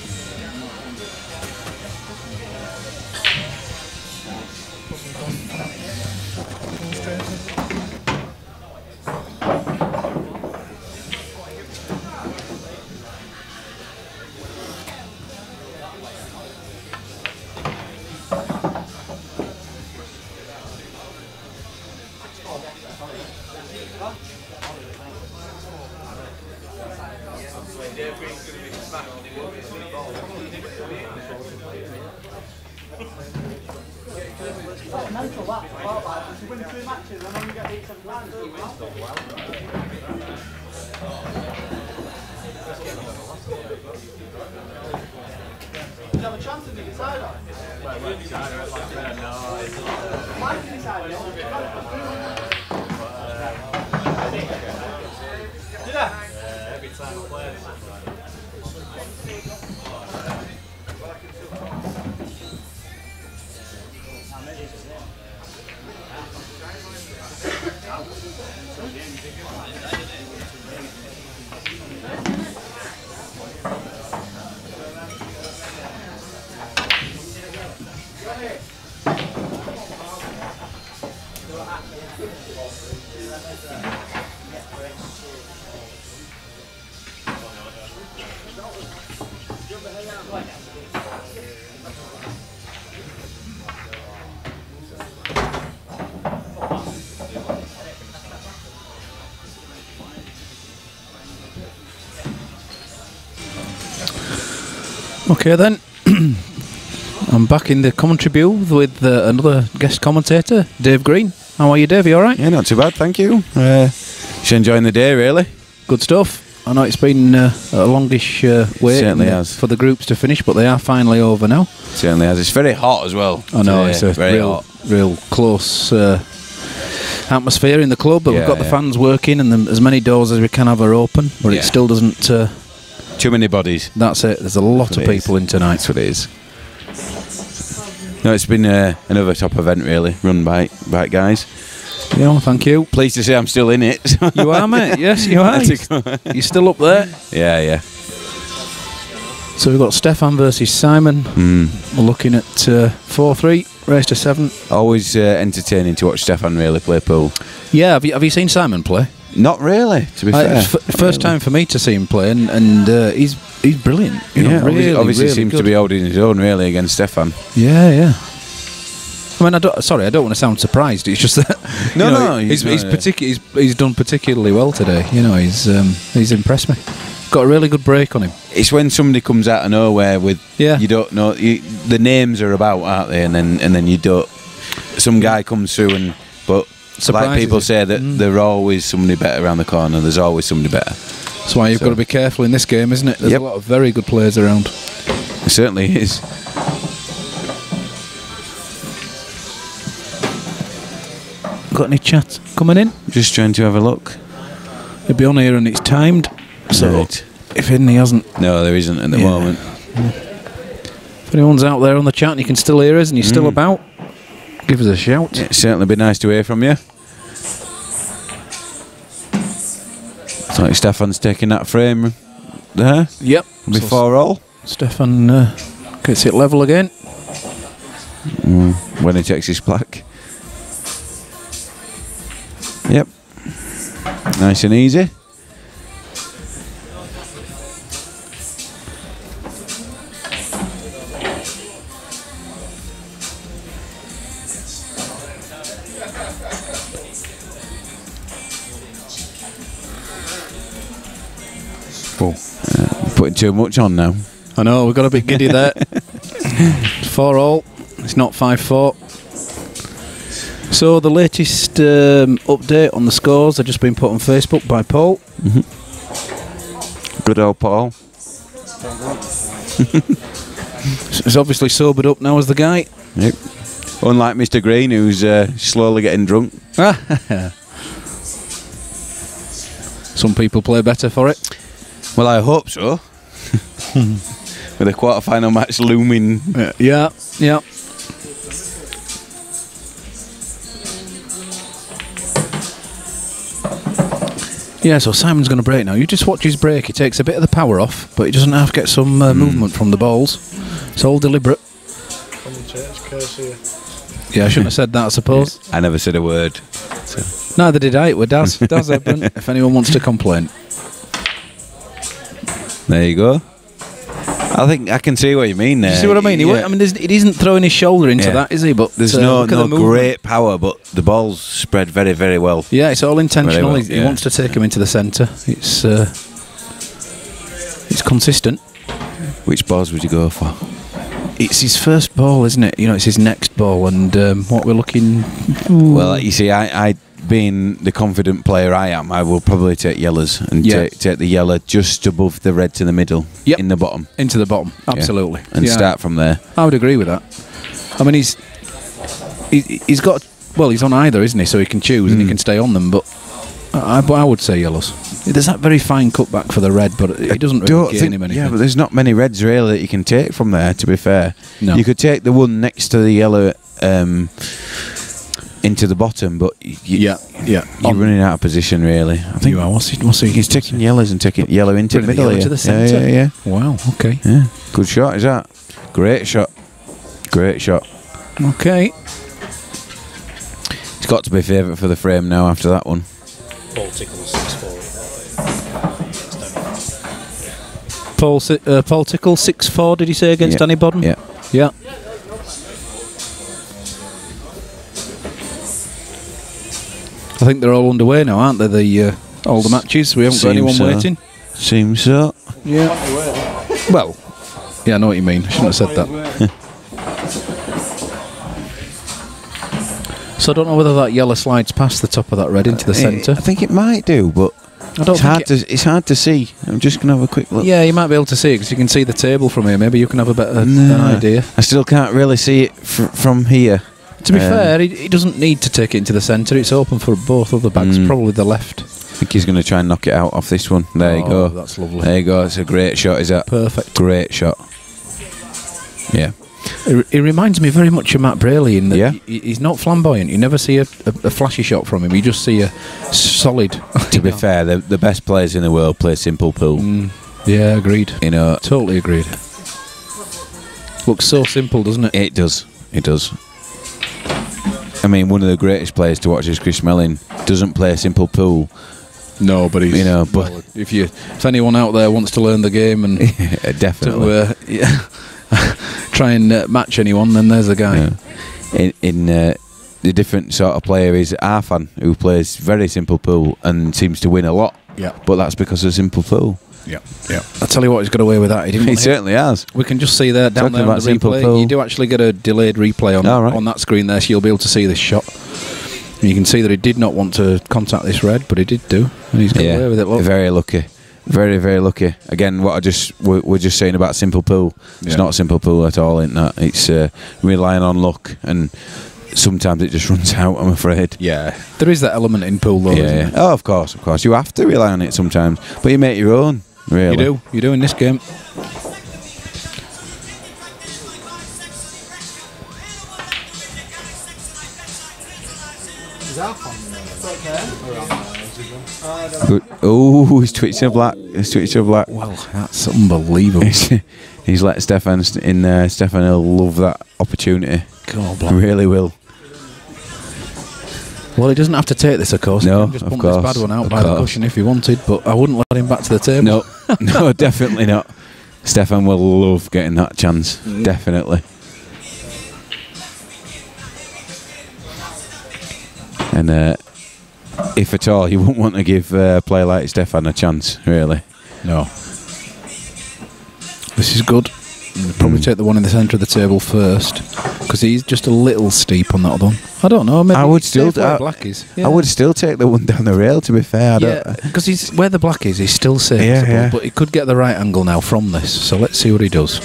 Okay then, I'm back in the commentary booth with another guest commentator, Dave Green. How are you, Dave? You all right? Yeah, not too bad, thank you. Just enjoying the day, really. Good stuff. I know it's been a longish wait Certainly has. for the groups to finish, but they are finally over now. Certainly has. It's very hot as well. I know, today. it's a very hot. real close atmosphere in the club, but we've Yeah, got the fans working and as many doors as we can have are open, but it still doesn't... Too many bodies. That's it. There's a lot of people in tonight. That's what it is. No, it's been another top event, really, run by guys. Yeah, thank you. Pleased to say I'm still in it. You are, mate. Yes, you are. You're still up there. Yeah. So we've got Stefan versus Simon. We're looking at 4-3, race to 7. Always entertaining to watch Stefan really play pool. Yeah, have you seen Simon play? Not really, to be fair. First time for me to see him play, and he's brilliant. You know, obviously really seems good. to be holding his own really against Stefan. Yeah. I mean, I don't want to sound surprised. It's just that he's done particularly well today. You know, he's impressed me. Got a really good break on him. It's when somebody comes out of nowhere with you don't know the names are about, aren't they? And then you don't. Some guy comes through but like people say that there's always somebody better around the corner. There's always somebody better. That's why you've got to be careful in this game, isn't it? There's a lot of very good players around. It certainly is. Got any chat coming in? Just trying to have a look. He'll be on here and it's timed. So if he hasn't... No, there isn't at the moment. If anyone's out there on the chat and you can still hear us and you're still about, give us a shout. It'd certainly be nice to hear from you. It's like Stefan's taking that frame there. Yep. Before all. Stefan gets it level again. When he takes his plaque. Yep. Nice and easy. Putting too much on now. I know, we've got a bit giddy there. 4-all. It's not 5-4. So the latest update on the scores have just been put on Facebook by Paul. Good old Paul. He's obviously sobered up now as the guy. Yep. Unlike Mr. Green, who's slowly getting drunk. Some people play better for it. Well, I hope so. With a quarter-final match looming. Yeah. Yeah, so Simon's going to break now. You just watch his break. He takes a bit of the power off, but he doesn't have to get some movement from the balls. It's all deliberate. Yeah, I shouldn't have said that, I suppose. I never said a word. So. Neither did I. It was Daz Hepburn, if anyone wants to complain. There you go. I think I can see what you mean there. You see what I mean? Yeah. I mean, he isn't throwing his shoulder into that, is he? But there's no great power, but the ball's spread very, very well. Yeah, it's all intentional. Well, he wants to take him into the centre. It's consistent. Which balls would you go for? It's his first ball, isn't it? You know, it's his next ball, and what we're looking. Well, you see, I being the confident player I am, I will probably take yellows and take the yellow just above the red to the middle, in the bottom. Into the bottom, absolutely. And start from there. I would agree with that. I mean, he's got... Well, he's on either, isn't he? So he can choose and he can stay on them, but I would say yellows. There's that very fine cutback for the red, but it doesn't really gain him anything. Yeah, but there's not many reds really that you can take from there, to be fair. No. You could take the one next to the yellow into the bottom, but you're running out of position really. I think you are. What's he? He's taking yellows and taking yellow into the middle. To the centre. Yeah. Wow. Okay. Yeah. Good shot. Is that? Great shot. Okay. He's got to be favourite for the frame now after that one. Paul Tickle 6-4. Paul Tickle 6-4. Did he say against Danny Bodden? Yeah. I think they're all underway now, aren't they? All the matches. We haven't got anyone waiting. Seems so. Yeah. Well, yeah, I know what you mean. I shouldn't have said that. So I don't know whether that yellow slides past the top of that red into the centre. I think it might do, but it's hard to see. I'm just going to have a quick look. Yeah, you might be able to see it because you can see the table from here. Maybe you can have a better an idea. I still can't really see it from here. To be fair, he doesn't need to take it into the centre. It's open for both other bags, probably the left. I think he's going to try and knock it out off this one. There you go. That's lovely. There you go. It's a great shot, is that? Perfect. Great shot. Yeah. He reminds me very much of Matt Braley in that he's not flamboyant. You never see a flashy shot from him. You just see a solid. To be fair, the best players in the world play simple pool. Yeah, agreed. You know, totally agreed. Looks so simple, doesn't it? It does. It does. I mean, one of the greatest players to watch is Chris Melling. Doesn't play a simple pool. No, but he's, but if anyone out there wants to learn the game and definitely try and match anyone, then there's a guy. Yeah. The different sort of player is Arfan, who plays very simple pool and seems to win a lot. Yeah, but that's because of simple pool. Yeah, yeah. I tell you what, he's got away with that. He certainly has. We can just see there down there on the replay. You do actually get a delayed replay on that screen there, so you'll be able to see this shot. And you can see that he did not want to contact this red, but he did do, and he's got away with it. Look. Very lucky, very very lucky. Again, what we're just saying about simple pool. It's not simple pool at all, isn't that? It's relying on luck, and sometimes it just runs out, I'm afraid. Yeah, there is that element in pool though. Yeah. Oh, of course. You have to rely on it sometimes, but you make your own. Really, you do in this game. Oh, he's twitching a black. Well, that's unbelievable. He's let Stefan in there. Stefan will love that opportunity. God, really will. Well, he doesn't have to take this, of course. No, he can just bump this bad one out by the cushion if he wanted, but I wouldn't let him back to the table. No, definitely not. Stefan will love getting that chance. Definitely. And if at all, you wouldn't want to give a player like Stefan a chance, really. No. This is good. Probably take the one in the centre of the table first, because he's just a little steep on that other one. I don't know. Maybe I would still black is. Yeah. I would still take the one down the rail. To be fair, because he's where the black is. He's still safe, but he could get the right angle now from this. So let's see what he does.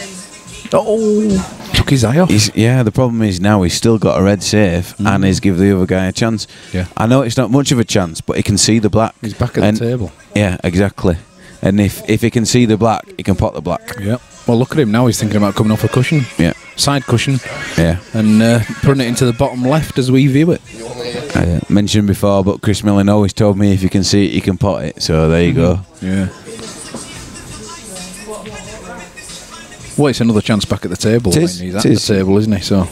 Oh, took his eye off. The problem is now he's still got a red safe and he's give the other guy a chance. Yeah, I know it's not much of a chance, but he can see the black. He's back at the table. Yeah, exactly. And if he can see the black, he can pot the black. Yeah. Well, look at him now. He's thinking about coming off a cushion. Yeah. Side cushion. Yeah. And putting it into the bottom left as we view it. I mentioned before, but Chris Millen always told me if you can see it, you can pot it. So there you go. Yeah. Well, it's another chance back at the table. He's at the table, isn't he? So.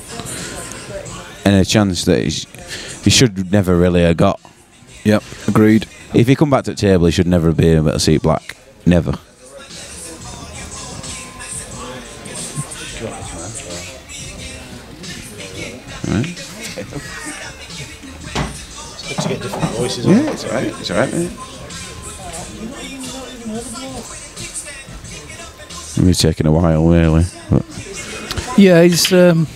And a chance that he should never really have got. Yep. Agreed. If he come back to the table, he should never be able to see it black. Never. Right. It's good to get different voices. Yeah, it's alright. It's alright, mate. It's taking a while, really. But. Yeah, he's having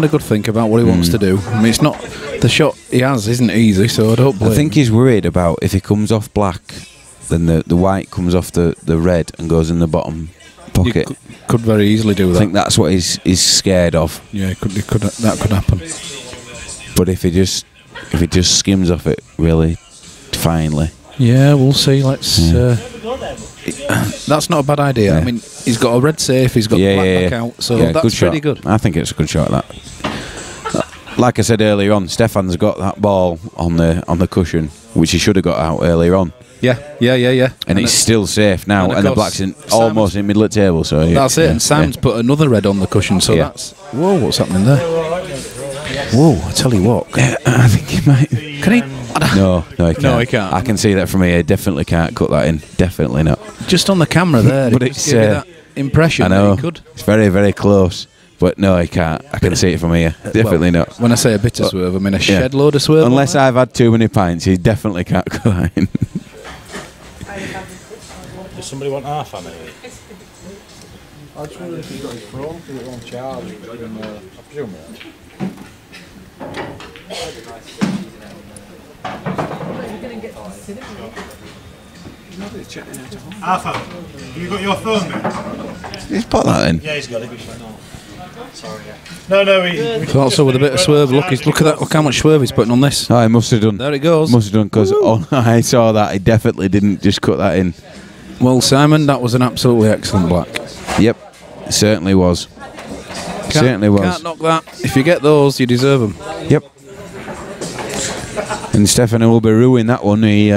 a good think about what he wants to do. I mean, it's not the shot he has isn't easy, so I don't blame. I think he's worried about if he comes off black, then the white comes off the red and goes in the bottom pocket. Could very easily do that. I think that's what he's scared of. Yeah, that could happen. But if he just skims off it really finely. Yeah, we'll see. Let's. That's not a bad idea. Yeah. I mean, he's got a red safe. He's got the black back out, so that's pretty good. I think it's a good shot. That. Like I said earlier on, Stefan's got that ball on the cushion, which he should have got out earlier on. Yeah. And it's still safe now, and the black's almost in middle of the table. So that's it. And Sam's put another red on the cushion, so that's what's happening there? Whoa! I tell you what, I think he might. Can he? No, he can't. No, he can't. I can see that from here. Definitely can't cut that in. Definitely not. Just on the camera there, but it's that impression. I know. That he could. It's very, very close. But no, he can't. I can see it from here. Definitely not. When I say a bit of swerve, I mean a shed load of swerve. Unless I've had too many pints, he definitely can't cut that in. Does somebody want half on it? I just wondered if he's got his phone because it won't charge. I presume it. Arthur, have you got your phone there? He's put that in. Yeah, he's got it. Sorry, yeah. No, he Also with a bit of swerve. Look at that. Look how much swerve he's putting on this. Oh, he must have done. There it goes. Must have done, because I saw that. He definitely didn't just cut that in. Well, Simon, that was an absolutely excellent black. Yep, certainly was. Certainly was. Can't knock that. If you get those, you deserve them. Yep. And Stefan will be ruining that one. He.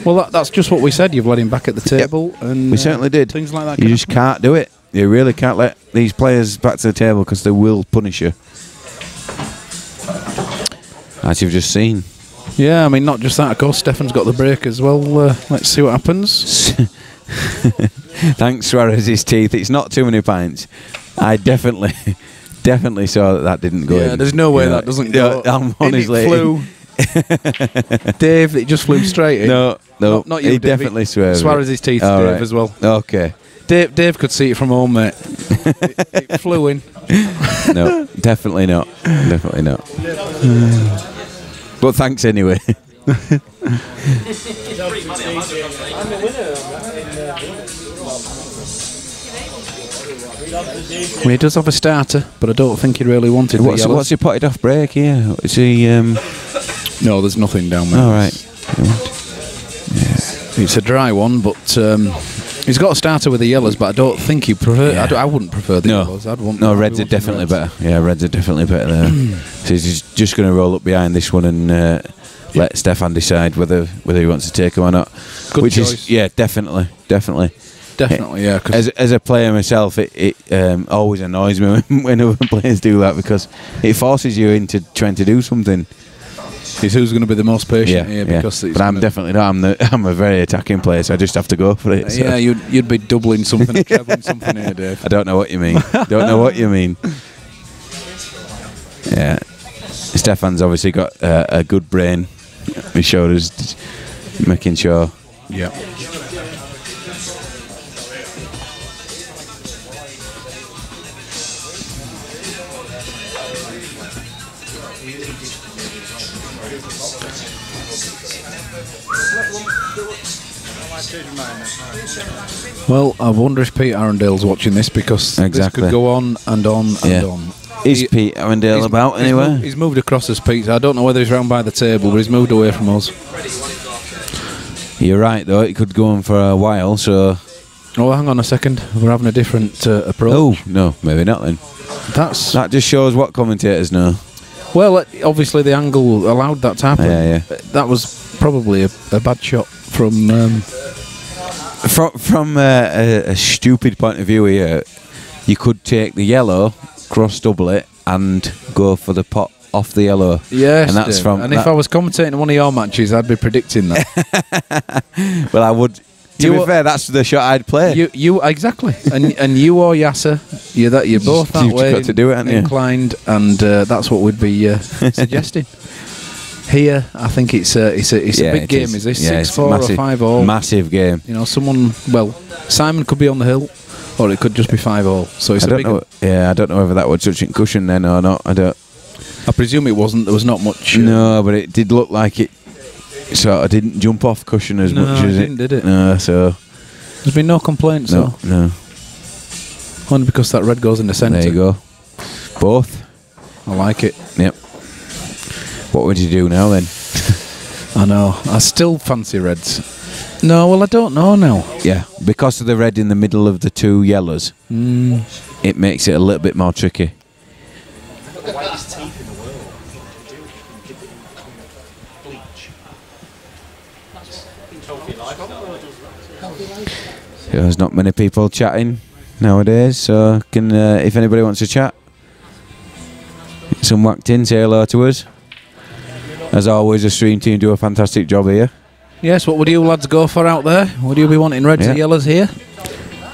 Well, that's just what we said. You've let him back at the table, and we certainly did. Things like that. You just can't do it. You really can't let these players back to the table, because they will punish you, as you've just seen. Yeah, I mean, not just that. Of course, Stefan's got the break as well. Let's see what happens. Thanks, Suarez's teeth. It's not too many pints. I definitely saw that didn't go in. Yeah, there's no way that doesn't go. Honestly, it flew. Dave, it just flew straight in. No, not you. He Dave. definitely swerved. Suarez's teeth, All Dave, right. as well. Okay. Dave could see it from home, mate. it flew in. No, definitely not. Definitely not. But thanks anyway. Well, he does have a starter, but I don't think he really wanted the yellows. What's he potted off break here? Is he? No, there's nothing down there. All right. Yeah. It's a dry one, but he's got a starter with the yellows, but I don't think he prefer. Yeah. I wouldn't prefer the yellows. I'd want. No, reds are definitely better. Yeah, reds are definitely better there. So he's just going to roll up behind this one and let Stefan decide whether he wants to take him or not. Good choice. Definitely. Definitely, yeah. As a player myself, it always annoys me when other players do that, because it forces you into trying to do something. Is who's going to be the most patient here? Because but I'm definitely not. I'm a very attacking player, so I just have to go for it. So. Yeah, you'd be doubling something and trebling something here, Dave. I don't know what you mean. Don't know what you mean. Yeah, Stefan's obviously got a good brain. He showed us, making sure. Yeah. Well, I wonder if Pete Arundale's watching this, because this could go on and on and on. Is Pete Arundale about anywhere? He's moved across as Pete. I don't know whether he's round by the table, but he's moved away from us. You're right, though. It could go on for a while, so... Oh, hang on a second. We're having a different approach. Oh, no, maybe not then. That just shows what commentators know. Well, obviously the angle allowed that to happen. Yeah. That was probably a bad shot from... From a stupid point of view here, you could take the yellow, cross double it, and go for the pot off the yellow. Yes, and that's Dave. If I was commentating one of your matches, I'd be predicting that. Well, I would. To be fair, that's the shot I'd play. You exactly, and you or Yasser, you're both that way. You've got to do it, haven't you? Inclined, and that's what we'd be suggesting. Here, I think it's a big game. Is this 6-4 or 5-5? Massive game. You know, Simon could be on the hill, or it could just be 5-5. So it's a big. I don't know whether that was touching cushion then or not. I presume it wasn't. There was not much. No, but it did look like it sort of didn't jump off cushion as much as it did. No, so there's been no complaints. No. Only because that red goes in the centre. There you go. Both. I like it. Yep. What would you do now then? I know. I still fancy reds. No, well, I don't know now. Yeah, because of the red in the middle of the two yellows, it makes it a little bit more tricky. The whitest teeth in the world. Bleach. There's not many people chatting nowadays, so if anybody wants to chat, get some whacked in, say hello to us. As always, the stream team do a fantastic job here. Yes, what would you lads go for out there? Would you be wanting reds or yellows here?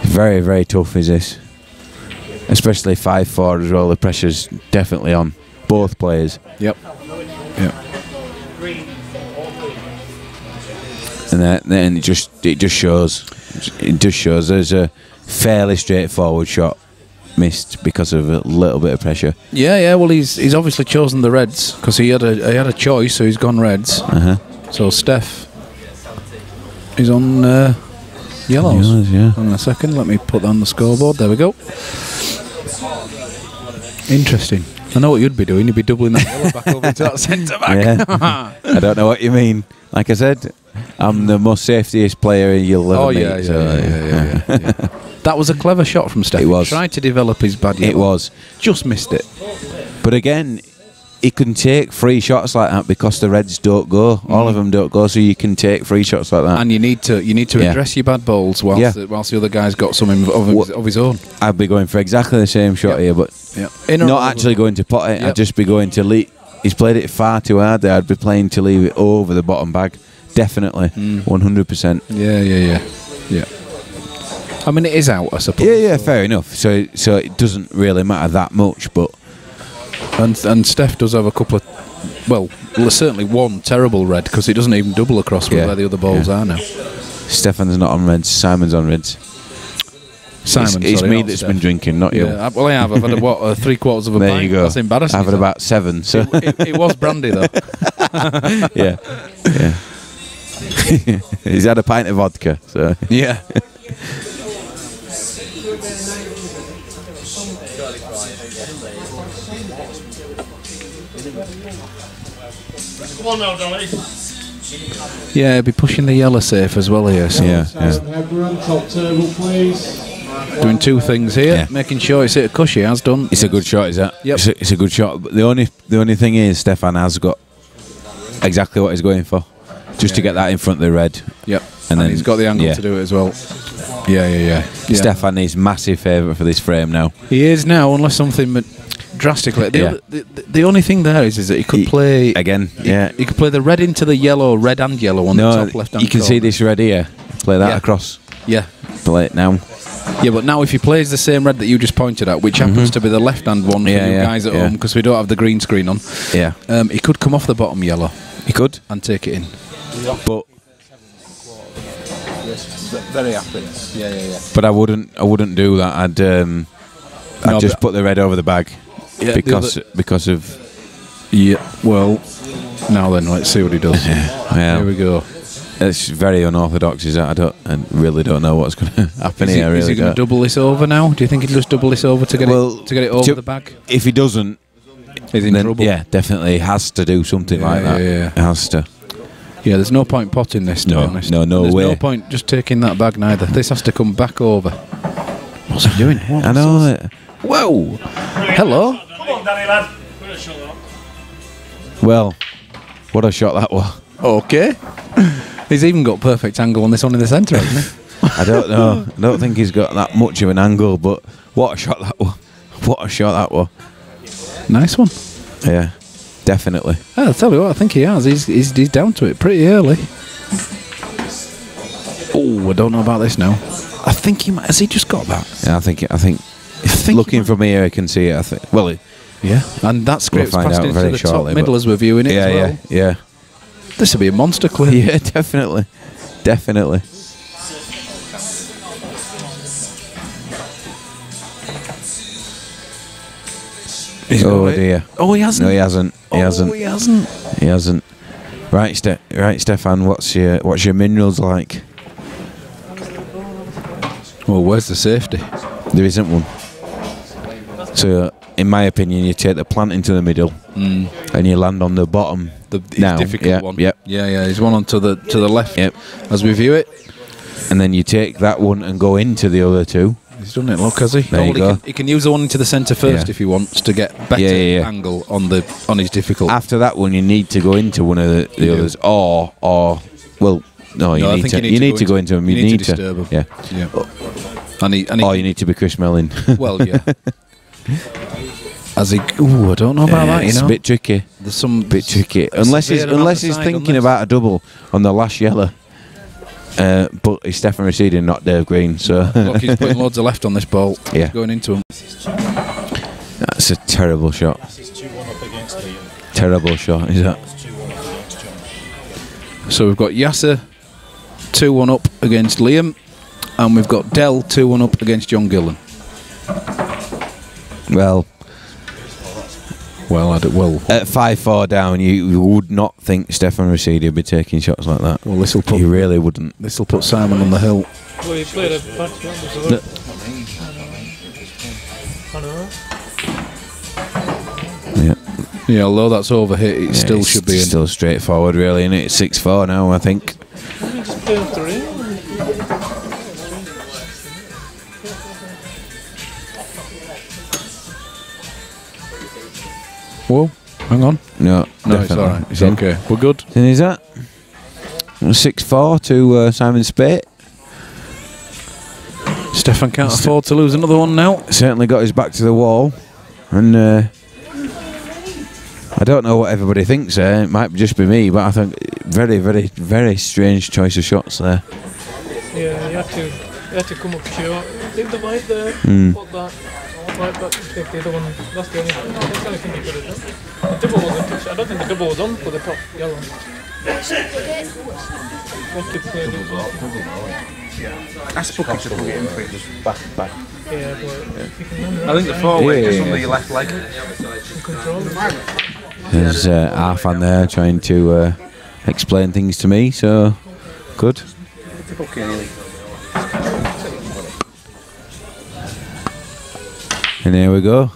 Very, very tough is this. Especially 5-4 as well. The pressure's definitely on both players. Yep. And then it just shows. It just shows there's a fairly straightforward shot. missed because of a little bit of pressure. Yeah. Well, he's obviously chosen the reds because he had a choice, so he's gone reds. So Steph is on yellows. Yeah. Hang on a second. Let me put that on the scoreboard. There we go. Interesting. I know what you'd be doing. You'd be doubling that yellow back over to that centre back. Yeah. I don't know what you mean. Like I said, I'm the most safetiest player you'll ever meet. Yeah. That was a clever shot from Stefan. It was. He tried to develop his bad yellow. It was. Just missed it. But again, he can take free shots like that because the reds don't go. All of them don't go, so you can take free shots like that. And you need to address your bad balls whilst the other guy's got some of his own. I'd be going for exactly the same shot here, but not actually going to pot it. I'd just be going to leave. He's played it far too hard there. I'd be playing to leave it over the bottom bag. Definitely. 100%. Yeah. I mean, it is out, I suppose. Yeah, fair enough. So it doesn't really matter that much, but... And Steph does have a couple of... Well, certainly one terrible red, because it doesn't even double across where the other balls are now. Stefan's not on reds, Simon's on reds. It's me that's been drinking, not you. Well, I have. I've had, 3/4 of a there pint. You go. That's embarrassing. I've had about 7. So it was brandy, though. Yeah. He's had a pint of vodka, so... Yeah. Come on now, Dolly. Yeah, he'll be pushing the yellow safe as well here. So. Yeah. Top table, please. Doing two things here, making sure it's hit a cushy, has done. It's a good shot, is that? Yep. It's a good shot. But the only thing is, Stefan has got exactly what he's going for, just to get that in front of the red. Yep. And then he's got the angle to do it as well. Yeah. Stefan is massive favourite for this frame now. He is now, unless something drastically. The only thing there is that he could play again. He could play the red into the yellow, red and yellow on the top left hand. You can see this red here. Play that across. Yeah. Play it now. Yeah, but now if he plays the same red that you just pointed out, which happens to be the left-hand one for you guys at home, because we don't have the green screen on, he could come off the bottom yellow. He could. And take it in. But very happy. Yeah. But I wouldn't do that. I'd just put the red over the bag. Yeah, because of... Yeah, well, now then, let's see what he does. Here we go. It's very unorthodox, is that? I really don't know what's going to happen here. Is he going to double this over now? Do you think he'd just double this over to get it over the bag? If he doesn't, he's in trouble. Yeah, definitely has to do something like that. Yeah. It has to. Yeah, there's no point potting this, to be honest. No there's way. No point just taking that bag neither. This has to come back over. What's he doing? I know it. Whoa! Hello. Come on, Danny lad. Well, what a shot that was. Okay. He's even got perfect angle on this one in the centre, hasn't he? I don't know. I don't think he's got that much of an angle, but what a shot that was. What a shot that was. Nice one. Yeah, definitely. I'll tell you what, I think he has. He's down to it pretty early. Oh, I don't know about this now. I think he might. Has he just got that? Yeah, I think looking from here, I can see it. I think. Well, and that script's we'll passed into the top middle as we're viewing it as well. Yeah. This would be a monster clip. Yeah, definitely. Oh dear. Oh, he hasn't. No, he hasn't. He hasn't. Right, Stefan. What's your minerals like? Well, where's the safety? There isn't one. So, in my opinion, you take the plant into the middle and you land on the bottom. The difficult one. Yep. Yeah. He's one on to the left. Yep. As we view it, and then you take that one and go into the other two. He's done it. Look, has he? There you go. He can use the one into the centre first if he wants to get better angle on his difficult. After that one, you need to go into one of the others, or well, no, you need to go into them. You need to disturb him. Yeah. Or you need to be Chris Mellin. Well, yeah. As he, I don't know about that. It's a bit tricky. There's some bit tricky. Unless he's thinking about a double on the last yellow. But it's Stefan Risidi, not Dave Green. So look, he's putting loads of left on this ball. Yeah, going into him. That's a terrible shot. Terrible shot, is that? So we've got Yasser 2-1 up against Liam, and we've got Dell 2-1 up against John Gillen. Well, at 5-4 down, you would not think Stefan Risidi would be taking shots like that. Well, this will put. You really wouldn't. This will put Simon on the hill. Well, he played a patch Yeah, although that's overhit, it still should be still straightforward, really, isn't it? It's 6-4 now, I think. just play off the ring. Whoa, hang on. No, it's alright. It's okay. We're good. And is that 6-4 to Simon Speight? Stefan can't afford to lose another one now. Certainly got his back to the wall, and I don't know what everybody thinks there. It might just be me, but I think very, very, very strange choice of shots there. Yeah, you had to come up short. Leave the white there. Put that white back. Take the other one. That's the only thing you could have done. The double wasn't touched. I don't think the double was on for the top yellow. Ask Booker to put it in for it, just back. Yeah, but you can I think the forward is under your left leg. There's Arfan there trying to explain things to me, so good. And here we go.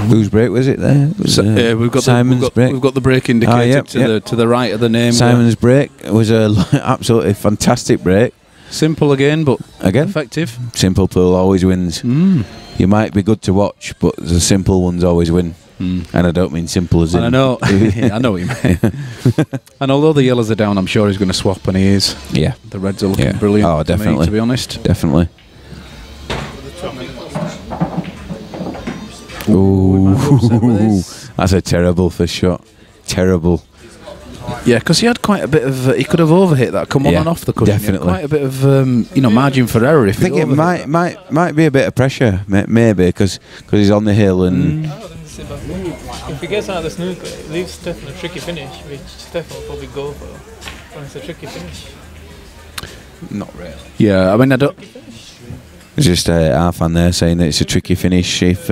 Whose break was it there? It was, we've got Simon's break. We've got the break indicated to the right of the name. Simon's break was a absolutely fantastic break. Simple again, but again effective. Simple pool always wins. You might be good to watch, but the simple ones always win. And I don't mean simple as in. I know. I know what you mean. And although the yellows are down, I'm sure he's going to swap, and he is. Yeah. The reds are looking brilliant. Oh, definitely. To be honest, definitely. Ooh, that's a terrible first shot. Terrible. Yeah, because he had quite a bit of. He could have overhit that. Come on and off the cushion. Definitely. Quite a bit of margin for error. If I think it might be a bit of pressure, maybe because he's on the hill and. If he gets out of the snooker, it leaves Stefan a tricky finish, which Stefan will probably go for. And it's a tricky finish. Not really. Yeah, I mean, I don't. It's just Arfan there saying that it's a tricky finish if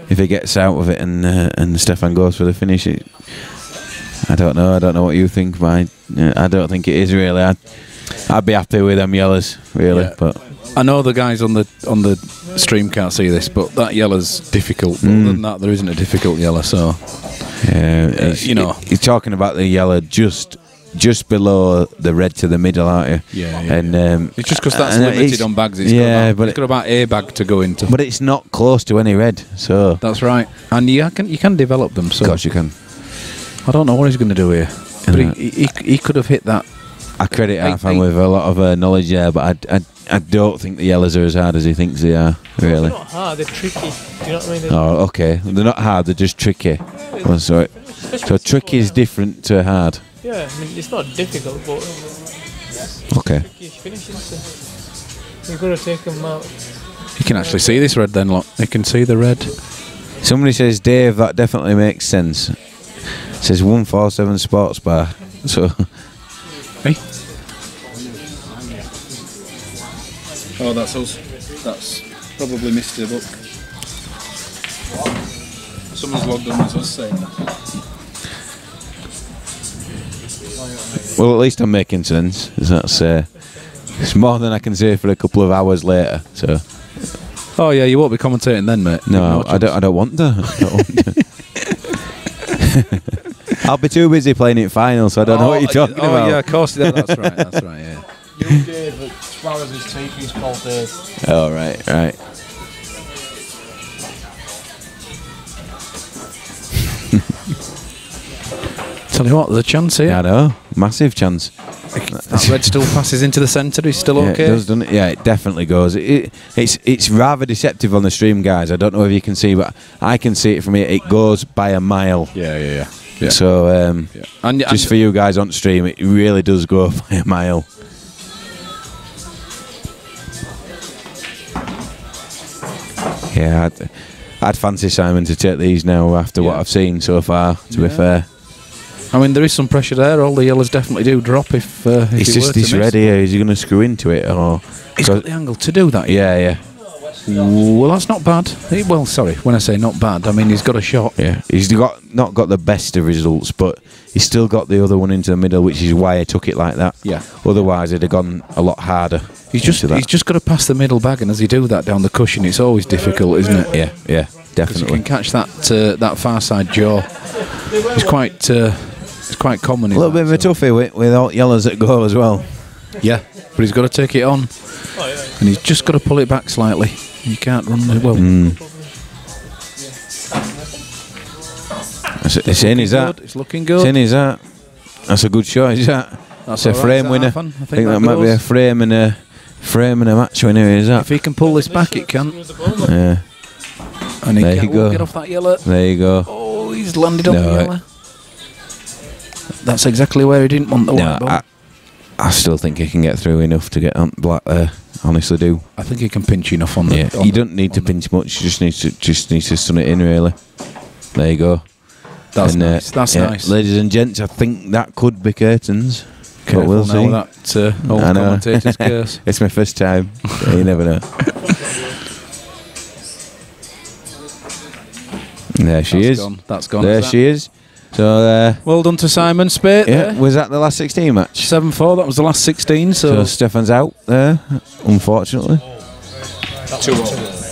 he gets out of it and Stefan goes for the finish. I don't know. I don't know what you think, but I don't think it is really. I'd be happy with them yellows, really. But I know the guys on the stream can't see this, but that yellow's difficult. But other than that, there isn't a difficult yellow. So you're talking about the yellow just below the red to the middle, aren't you? Yeah. And it's just because that's limited on bags. It's got about a bag to go into. But it's not close to any red, so that's right. And you can develop them. So of course you can. I don't know what he's going to do here, but he could have hit that. I credit Arfan with a lot of knowledge there, but I don't think the yellows are as hard as he thinks they are. Really. They're not hard. They're tricky. Do you know what I mean? Oh, okay. They're not hard. They're just tricky. Oh, sorry. So tricky is different to hard. Yeah, I mean it's not difficult, but okay. Tricky finishes. You've got to take them out. You can actually see this red then, look. You can see the red. Somebody says, Dave, that definitely makes sense. It says 147 Sports Bar. So. Hey. Oh, that's us. That's probably Mr. Book. Someone's logged on as us saying that. Well, at least I'm making sense. That's it's more than I can say for a couple of hours later. So. Oh yeah, you won't be commentating then, mate. No, I don't want to. I'll be too busy playing it final, so I don't know what you're talking about. Oh yeah, of course. That's right. That's right. Yeah. You Dave at Suarez's teeth. He's called Dave. Oh right. Tell you what, there's a chance here. I know, massive chance. That red still passes into the centre. He's still okay. It does, doesn't it? Yeah, it definitely goes. It's rather deceptive on the stream, guys. I don't know if you can see, but I can see it from here. It goes by a mile. Yeah. So, and just for you guys on stream, it really does go by a mile. Yeah, I'd fancy Simon to take these now after what I've seen so far. To be fair. I mean, there is some pressure there. All the yellows definitely do drop if it's just this red here. Is he going to screw into it, or he's got the angle to do that? Yeah. Well, that's not bad. Well, sorry, when I say not bad, I mean he's got a shot. Yeah, he's not got the best of results, but he's still got the other one into the middle, which is why I took it like that. Yeah. Otherwise, it'd have gone a lot harder. He's just got to pass the middle bag, and as he do that down the cushion, it's always difficult, isn't it? Yeah, definitely. You can catch that far side jaw. It's quite common. A little bit of a toughie with all yellows at goal as well. Yeah, but he's got to take it on, and he's just got to pull it back slightly. You can't run it well. It's in, is that? It's looking good. It's in, is that? That's a good shot, is that? That's a frame winner. I think that might be a frame and a match winner, is that? If he can pull this back, it can. Yeah. And he there you go. Get off that yellow. There you go. Oh, he's landed on the yellow. That's exactly where he didn't want the white ball. I still think he can get through enough to get on black there. Honestly, do. I think he can pinch enough on the. Yeah, you don't need to pinch much. You just need to stun it in, really. There you go. That's nice. That's nice, ladies and gents. I think that could be curtains. Careful, but we'll see. That old commentator's curse. It's my first time. You never know. There she is. That's gone. There she is. So well done to Simon Speight. Yeah, was that the last 16 match? 7-4. That was the last 16. So Stefan's out there, unfortunately. 2-0.